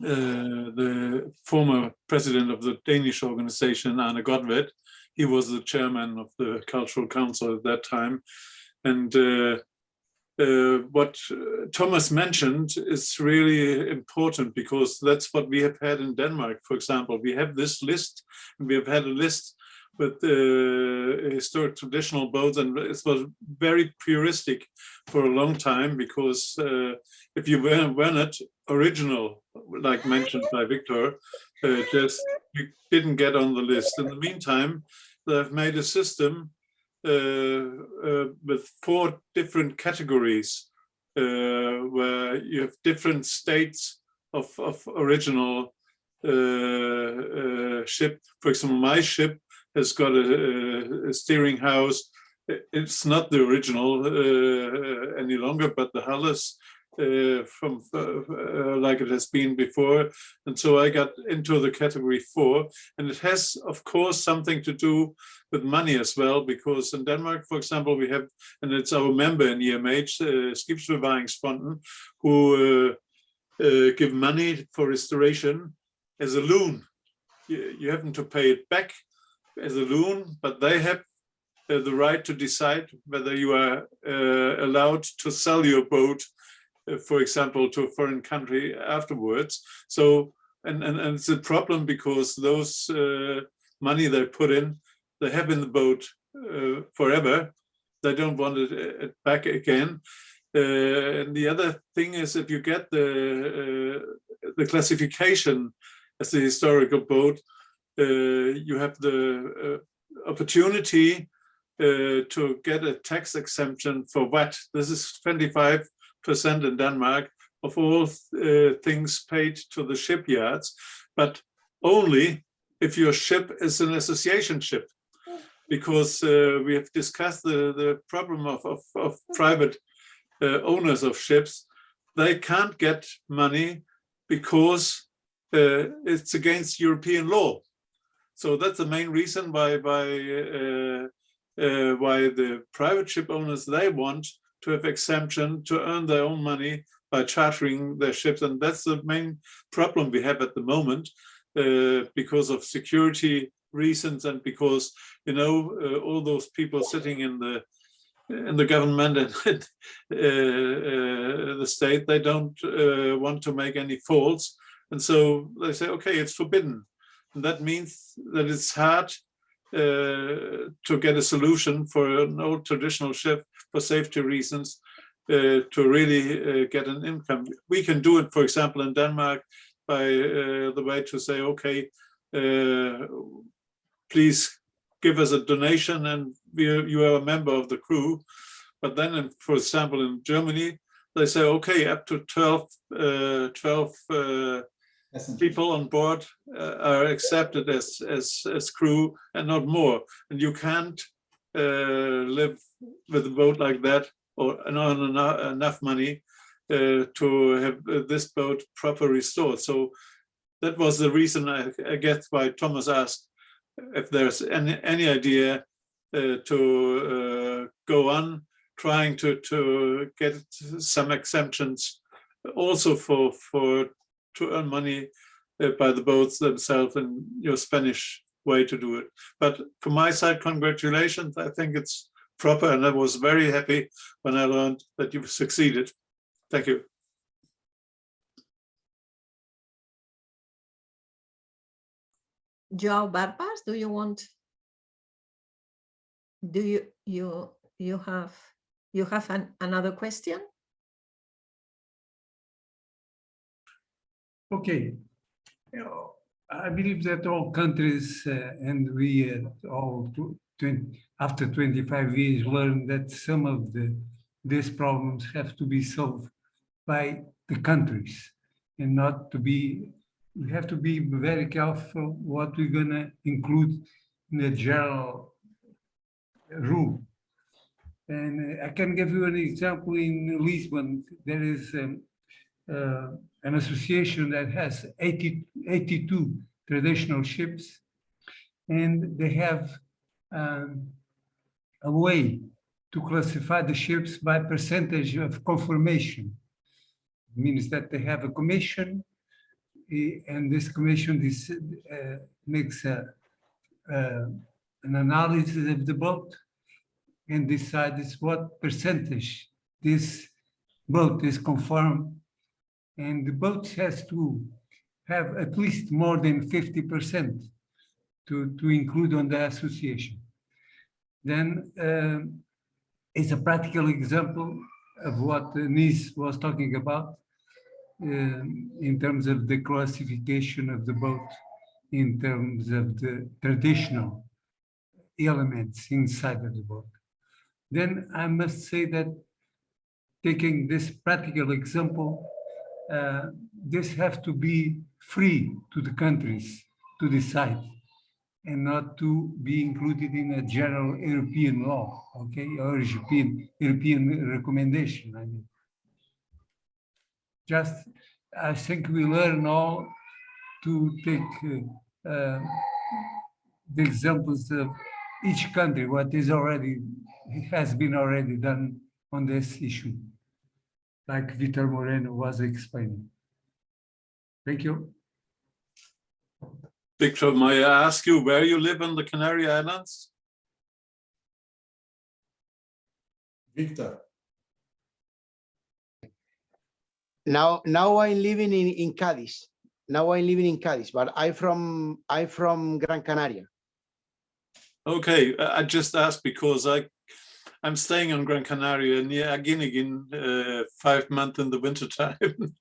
the former president of the Danish organization, Arne Godtvedt. He was the chairman of the Cultural Council at that time. And what Thomas mentioned is really important, because that's what we have had in Denmark. For example, we have this list, and we have had a list with historic traditional boats, and it was very puristic for a long time, because if you weren't original, like mentioned by Victor, just you didn't get on the list. In the meantime, they've made a system with 4 different categories, where you have different states of original ship. For example, my ship has got a steering house. It's not the original any longer, but the hull is from like it has been before. And so I got into the category 4, and it has, of course, something to do with money as well, because in Denmark, for example, we have, and it's our member in EMH, Skibsbevaringsfonden, who give money for restoration as a loan. You happen to pay it back as a loan, but they have the right to decide whether you are allowed to sell your boat, for example, to a foreign country afterwards. So, and it's a problem, because those money they put in, they have in the boat forever. They don't want it back again. And the other thing is, if you get the classification as a historical boat, you have the opportunity to get a tax exemption for VAT. This is 25% in Denmark of all things paid to the shipyards, but only if your ship is an association ship, because we have discussed the problem of private owners of ships. They can't get money because it's against European law. So that's the main reason why the private ship owners, they want to have exemption to earn their own money by chartering their ships. And that's the main problem we have at the moment, because of security reasons, and because, you know, all those people sitting in the government and the state, they don't want to make any faults. And so they say, okay, it's forbidden. And that means that it's hard to get a solution for an old traditional ship for safety reasons to really get an income. We can do it, for example, in Denmark by the way to say, okay, please give us a donation and you are a member of the crew. But then, for example, in Germany, they say, okay, up to 12 people on board are accepted as crew and not more. And you can't live with a boat like that or earn enough money to have this boat properly restored. So that was the reason, I guess, why Thomas asked if there's any idea to go on trying to get some exemptions also to earn money by the boats themselves and your Spanish way to do it. But from my side, congratulations. I think it's proper, and I was very happy when I learned that you've succeeded. Thank you. João Barbas, do you want? Do you have another question? Okay. I believe that all countries and we all after 25 years learned that some of these problems have to be solved by the countries and not to be. We have to be very careful what we're going to include in the general rule. And I can give you an example. In Lisbon, there is an association that has 82 traditional ships, and they have a way to classify the ships by percentage of conformation. It means that they have a commission, and this commission makes an analysis of the boat and decides what percentage this boat is conform. And the boat has to have at least more than 50% to include on the association. Then it's a practical example of what Nis was talking about in terms of the classification of the boat, in terms of the traditional elements inside of the boat. Then I must say that taking this practical example, this has to be free to the countries to decide and not to be included in a general European law, okay, or European recommendation. I mean, just I think we learn all to take the examples of each country, what is already has been already done on this issue, like Vitor Moreno was explaining. Thank you. Victor, may I ask you where you live on the Canary Islands? Victor. Now I'm living in Cádiz. Now I'm living in Cádiz, but I'm from Gran Canaria. Okay, I just asked because I'm staying on Gran Canaria near Aguinigin 5 months in the winter time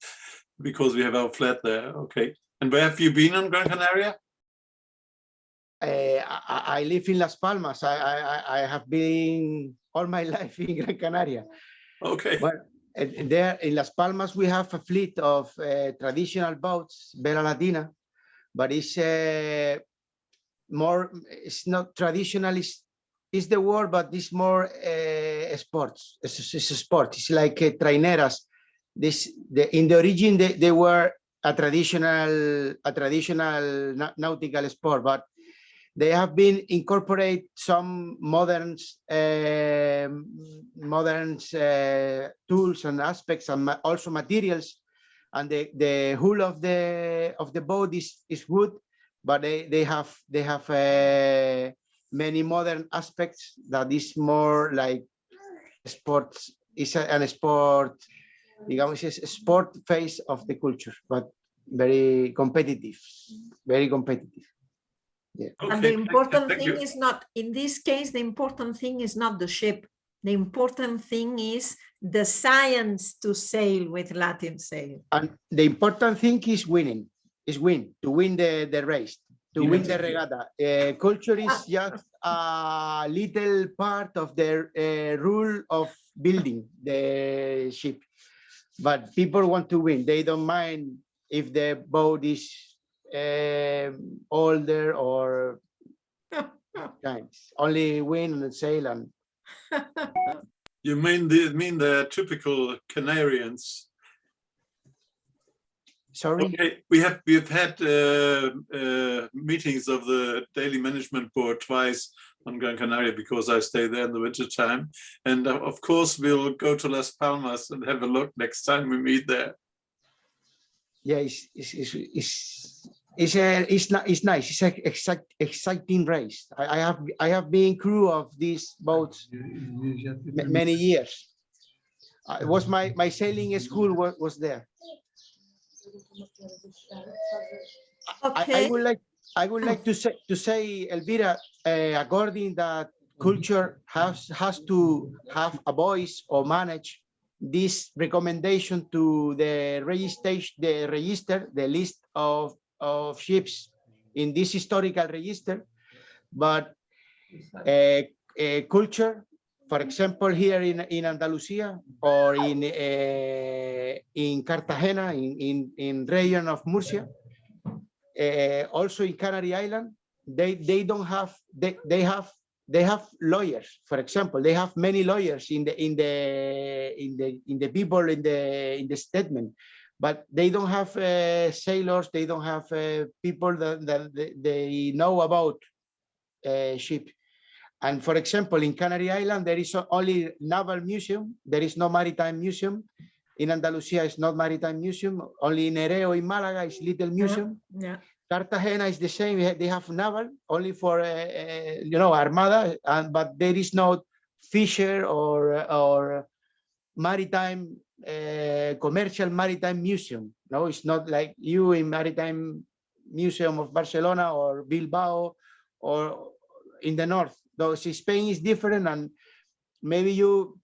because we have our flat there. Okay, and where have you been on Gran Canaria? I live in Las Palmas. I have been all my life in Gran Canaria. Okay. But there in Las Palmas, we have a fleet of traditional boats, Vela Latina, but it's more, it's not traditional, is the word, but it's more sports. It's a sport. It's like traineras. In the origin, they were a traditional nautical sport, but they have been incorporate some modern tools and aspects and also materials, and the hull of the boat is wood, but they have many modern aspects that is more like sports. It's a sport, digamos, it's a sport phase of the culture, but very competitive, very competitive. Yeah. Okay, and the important thing is not, in this case, the important thing is not the ship, The important thing is the science to sail with Latin sail. And the important thing is winning, to win the race, to win the regatta. Culture is just a little part of the rule of building the ship. But people want to win. They don't mind if the boat is older or kinds. Only win and sail and. You mean the typical Canarians? Sorry. Okay, we've had meetings of the daily management board twice on Gran Canaria because I stay there in the winter time, and of course we'll go to Las Palmas and have a look next time we meet there. Yeah, it's nice. It's an exciting race. I have been crew of these boats many years. It was my sailing school was there. Okay. I would like to say, Elvira, according that culture has to have a voice or manage this recommendation to the register, the list of ships in this historical register, but culture, for example, here in Andalusia or in Cartagena, in region of Murcia, also in Canary Island, they don't have they have lawyers. For example, they have many lawyers in the people in the statement, but they don't have sailors. They don't have people that they know about ship. And for example, in Canary Island, there is only naval museum. There is no maritime museum. In Andalusia, it's not maritime museum. Only in Ereo, in Malaga, is little museum. Yeah. Cartagena is the same. They have naval only for Armada, but there is no fisher or maritime commercial maritime museum. No, it's not like you in Maritime Museum of Barcelona or Bilbao or in the north. Though Spain is different, and maybe you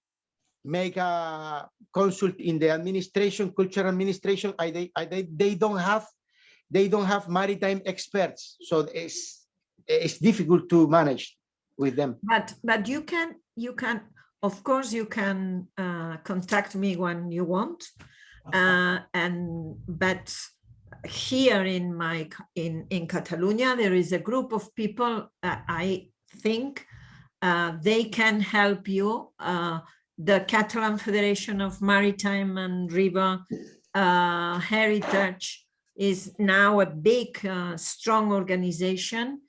make a consult in the administration, cultural administration. They don't have maritime experts, so it's difficult to manage with them. But you can of course you can contact me when you want, but here in Catalonia there is a group of people. I think they can help you. The Catalan Federation of Maritime and River Heritage is now a big, strong organization.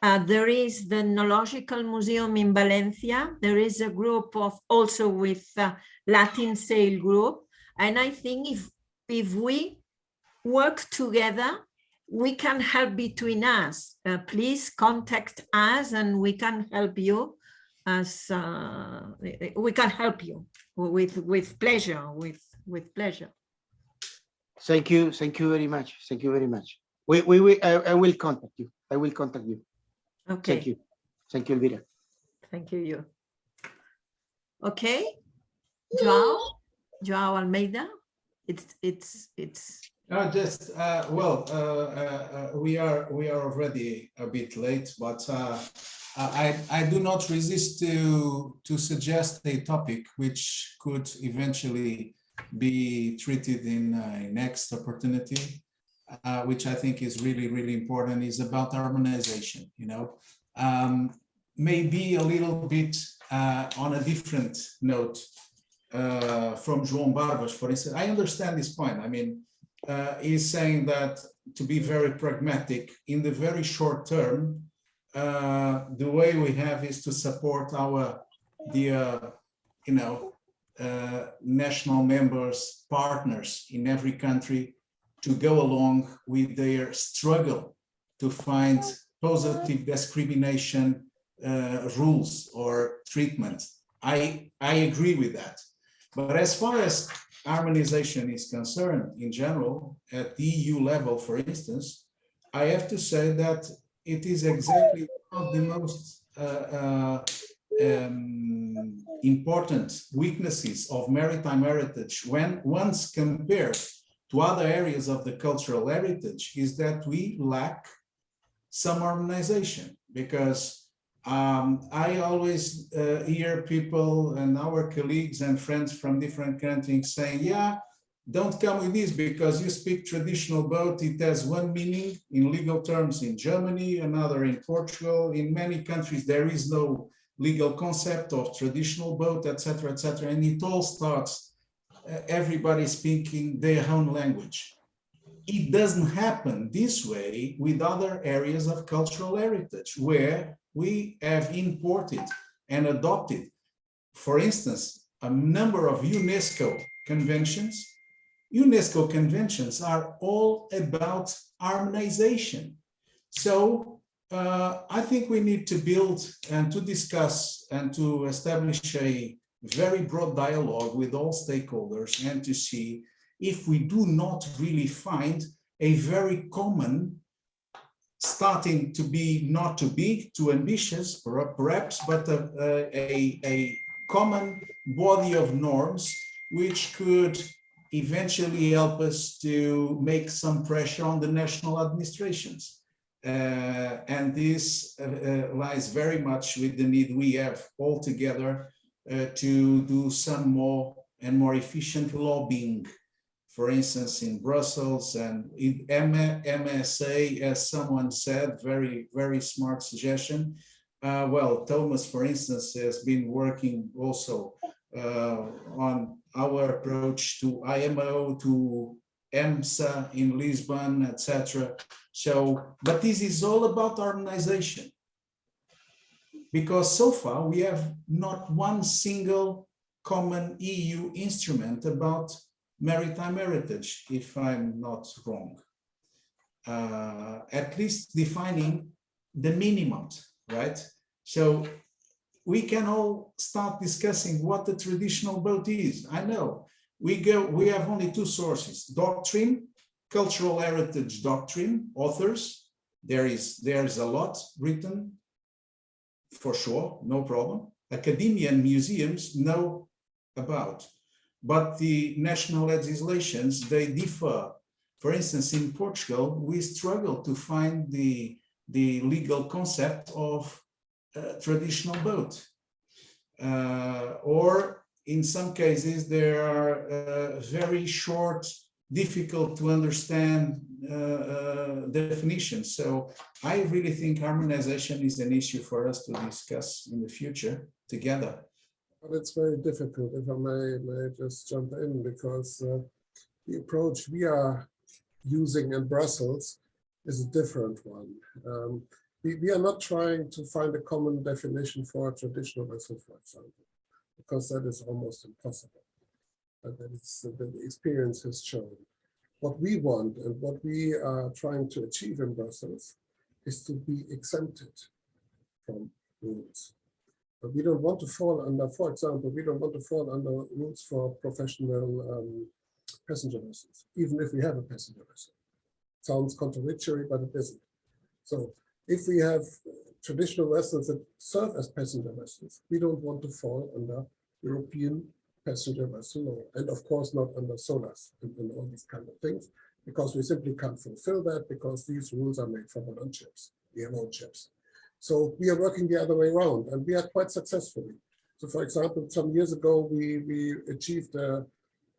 There is the Nological Museum in Valencia. There is a group of also with Latin Sail Group. And I think if we work together, we can help between us. Please contact us and we can help you we can help you with pleasure, with pleasure. Thank you very much. Thank you very much. I will contact you. I will contact you. Okay. Thank you, Elvira. Thank you. Okay, Joao Almeida. It's. We are already a bit late, but I do not resist to suggest a topic which could eventually be treated in a next opportunity, which I think is really important, is about harmonization. Maybe a little bit on a different note from João Barbas, for instance. I understand this point. I mean, he's saying that to be very pragmatic in the very short term, the way we have is to support our dear, national members, partners in every country to go along with their struggle to find positive discrimination rules or treatment. I agree with that. But as far as harmonization is concerned in general, at the EU level, for instance, I have to say that it is exactly one of the most important weaknesses of maritime heritage when once compared to other areas of the cultural heritage is that we lack some harmonization, because I always hear people and our colleagues and friends from different countries saying, yeah, don't come with this because you speak traditional boat. It has one meaning in legal terms in Germany, another in Portugal. In many countries, there is no legal concept of traditional boat, etc., etc. And it all starts everybody speaking their own language. It doesn't happen this way with other areas of cultural heritage where we have imported and adopted, for instance, a number of UNESCO conventions. UNESCO conventions are all about harmonization. So I think we need to build and to discuss and to establish a very broad dialogue with all stakeholders and to see if we do not really find a very common, starting to be not too big, too ambitious, perhaps, but a common body of norms which could eventually help us to make some pressure on the national administrations. And this lies very much with the need we have all together to do some more and more efficient lobbying, for instance, in Brussels and in MSA, as someone said, very, very smart suggestion. Well, Thomas, for instance, has been working also on our approach to IMO, to EMSA in Lisbon, etc. So, but this is all about harmonization, because so far we have not one single common EU instrument about maritime heritage, if I'm not wrong. At least defining the minimum, right? So we can all start discussing what the traditional boat is. I know we have only two sources: doctrine, cultural heritage doctrine, authors. There's a lot written, for sure, no problem. Academia and museums know about, but the national legislations, they differ. For instance, in Portugal, we struggle to find the legal concept of traditional boat. Or in some cases, there are very short, difficult to understand definitions. So I really think harmonization is an issue for us to discuss in the future together. But it's very difficult, if I may just jump in, because the approach we are using in Brussels is a different one. We are not trying to find a common definition for a traditional vessel, for example, because that is almost impossible. That is, the experience has shown. What we want and what we are trying to achieve in Brussels is to be exempted from rules. But we don't want to fall under, for example, we don't want to fall under rules for professional passenger vessels, even if we have a passenger vessel. Sounds contradictory, but it isn't. So if we have traditional vessels that serve as passenger vessels, we don't want to fall under European passenger vessel law, and of course not under SOLAS and all these kind of things, because we simply can't fulfill that, because these rules are made for our own ships. We have own ships. So we are working the other way around, and we are quite successfully. So for example, some years ago, we achieved a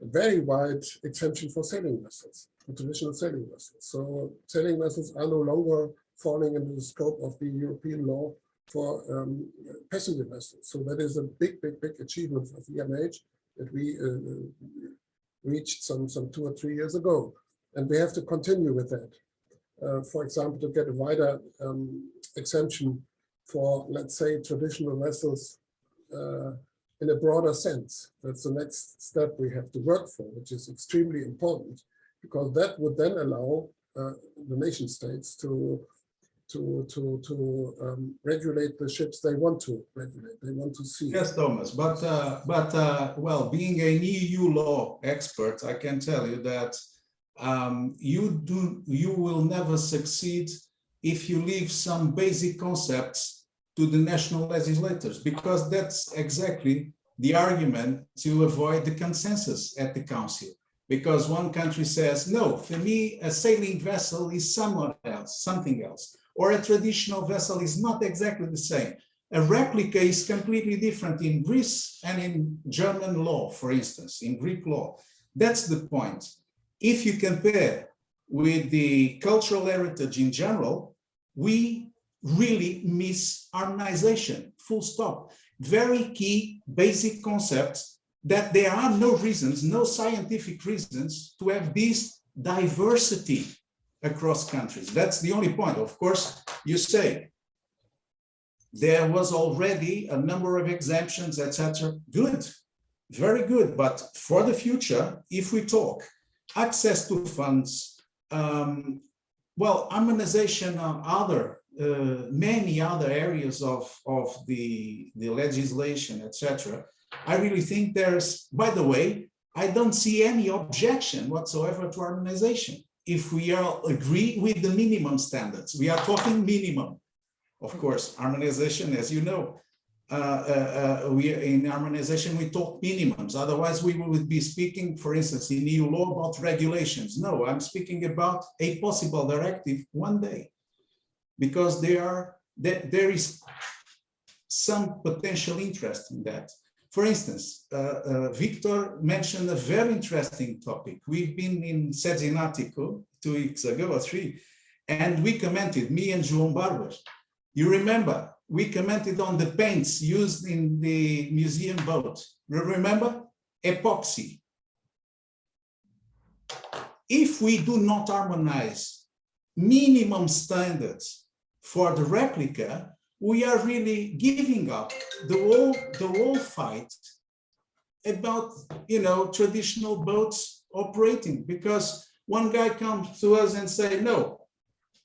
very wide exemption for sailing vessels, for traditional sailing vessels. So sailing vessels are no longer falling into the scope of the European law for passenger vessels. So that is a big achievement of EMH that we reached some 2 or 3 years ago. And we have to continue with that. For example, to get a wider exemption for, let's say, traditional vessels in a broader sense. That's the next step we have to work for, which is extremely important, because that would then allow the nation states to regulate the ships they want to regulate, they want to see. Yes, Thomas, but well, being an EU law expert, I can tell you that you will never succeed if you leave some basic concepts to the national legislators, because that's exactly the argument to avoid the consensus at the council, because one country says, no, for me, a sailing vessel is someone else, something else, or a traditional vessel is not exactly the same. A replica is completely different in Greece and in German law, for instance, in Greek law. That's the point. If you compare with the cultural heritage in general, we really miss harmonization, full stop. Very key basic concepts that there are no reasons, no scientific reasons to have this diversity across countries. That's the only point. Of course, you say there was already a number of exemptions, etc. Good, very good. But for the future, if we talk access to funds, well, harmonization on other, many other areas of the legislation, etc. I really think there's, by the way, I don't see any objection whatsoever to harmonization. If we all agree with the minimum standards, we are talking minimum. Of course, harmonization, as you know, in harmonization, we talk minimums. Otherwise, we would be speaking, for instance, in EU law about regulations. No, I'm speaking about a possible directive one day, because there is some potential interest in that. For instance, Victor mentioned a very interesting topic. We've been in Sedzinatico 2 weeks ago or 3, and we commented, me and João Barber. You remember, we commented on the paints used in the museum boat. Remember? Epoxy. If we do not harmonize minimum standards for the replica, we are really giving up the whole fight about, you know, traditional boats operating, because one guy comes to us and say, no,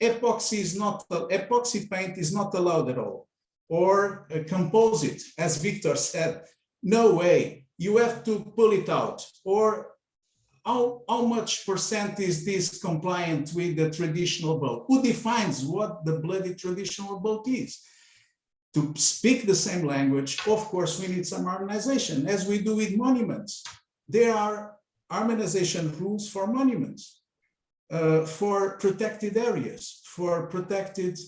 epoxy paint is not allowed at all, or composite, as Victor said, no way, you have to pull it out, or how much percent is this compliant with the traditional boat? Who defines what the bloody traditional boat is? To speak the same language, of course, we need some harmonization, as we do with monuments. There are harmonization rules for monuments, for protected areas, for protected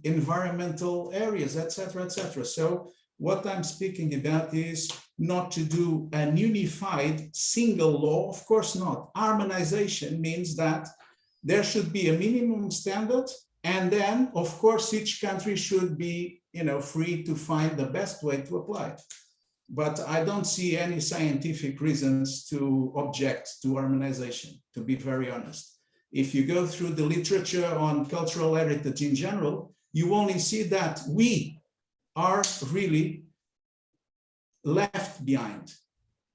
environmental areas, etc., etc. So what I'm speaking about is not to do an unified single law, of course not. Harmonization means that there should be a minimum standard, and then, of course, each country should be, you know, free to find the best way to apply it. But I don't see any scientific reasons to object to harmonization, to be very honest. If you go through the literature on cultural heritage in general, you only see that we are really left behind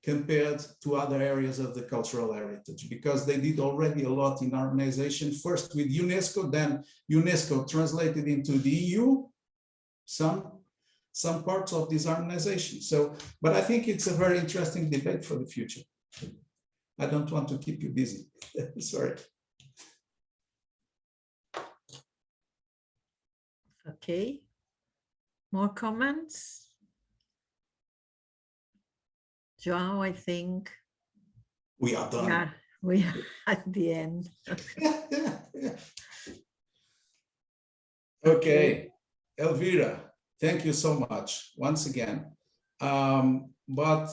compared to other areas of the cultural heritage, because they did already a lot in harmonization, first with UNESCO, then UNESCO translated into the EU, some parts of this harmonization. So, but I think it's a very interesting debate for the future. I don't want to keep you busy. Sorry. Okay. More comments? João, I think We are done. we are at the end. Okay, Elvira, thank you so much once again. But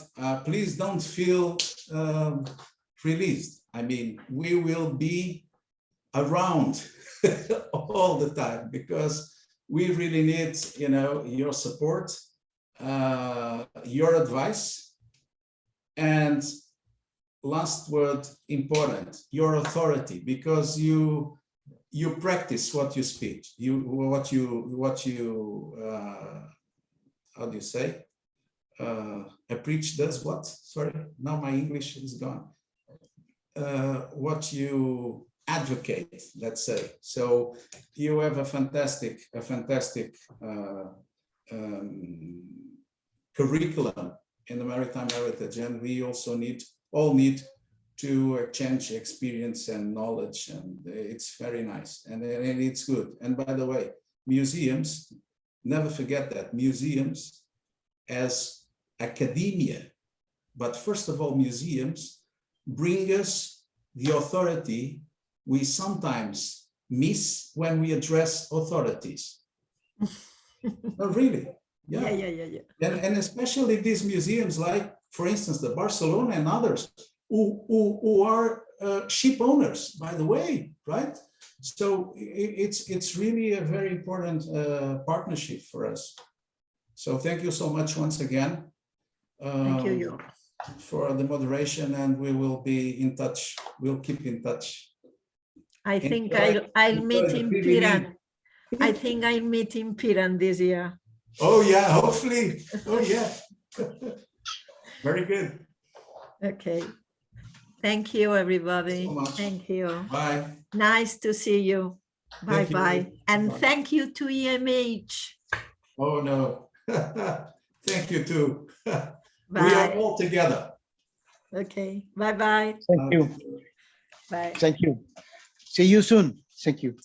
please don't feel released. I mean, we will be around all the time, because we really need, you know, your support, your advice, and last word important, your authority, because you practice what you speak, what you how do you say, a preach does what? Sorry, now my English is gone. What you advocate, let's say. So you have a fantastic curriculum in the maritime heritage, and we also all need to exchange experience and knowledge, and it's very nice, and it's good. And by the way, museums, never forget that museums as academia, but first of all, museums bring us the authority we sometimes miss when we address authorities. No, really. Yeah, Yeah. yeah. And especially these museums, like, for instance, the Barcelona and others, who are ship owners, by the way, right? So it's really a very important partnership for us. So thank you so much once again. Thank you. For the moderation, and we will be in touch. We'll keep in touch. I think Enjoy- I'll enjoy meet the in PVD. Piran. I think I'll meet in Piran this year. Oh yeah, hopefully. Oh yeah. Very good. Okay. Thank you, everybody. So much. Thank you. Bye. Nice to see you. Thank you. Bye-bye. And Bye. thank you to EMH. Oh no. Thank you too. We are Bye. all together. Okay. Bye-bye. Thank you. Bye. Thank you. See you soon. Thank you.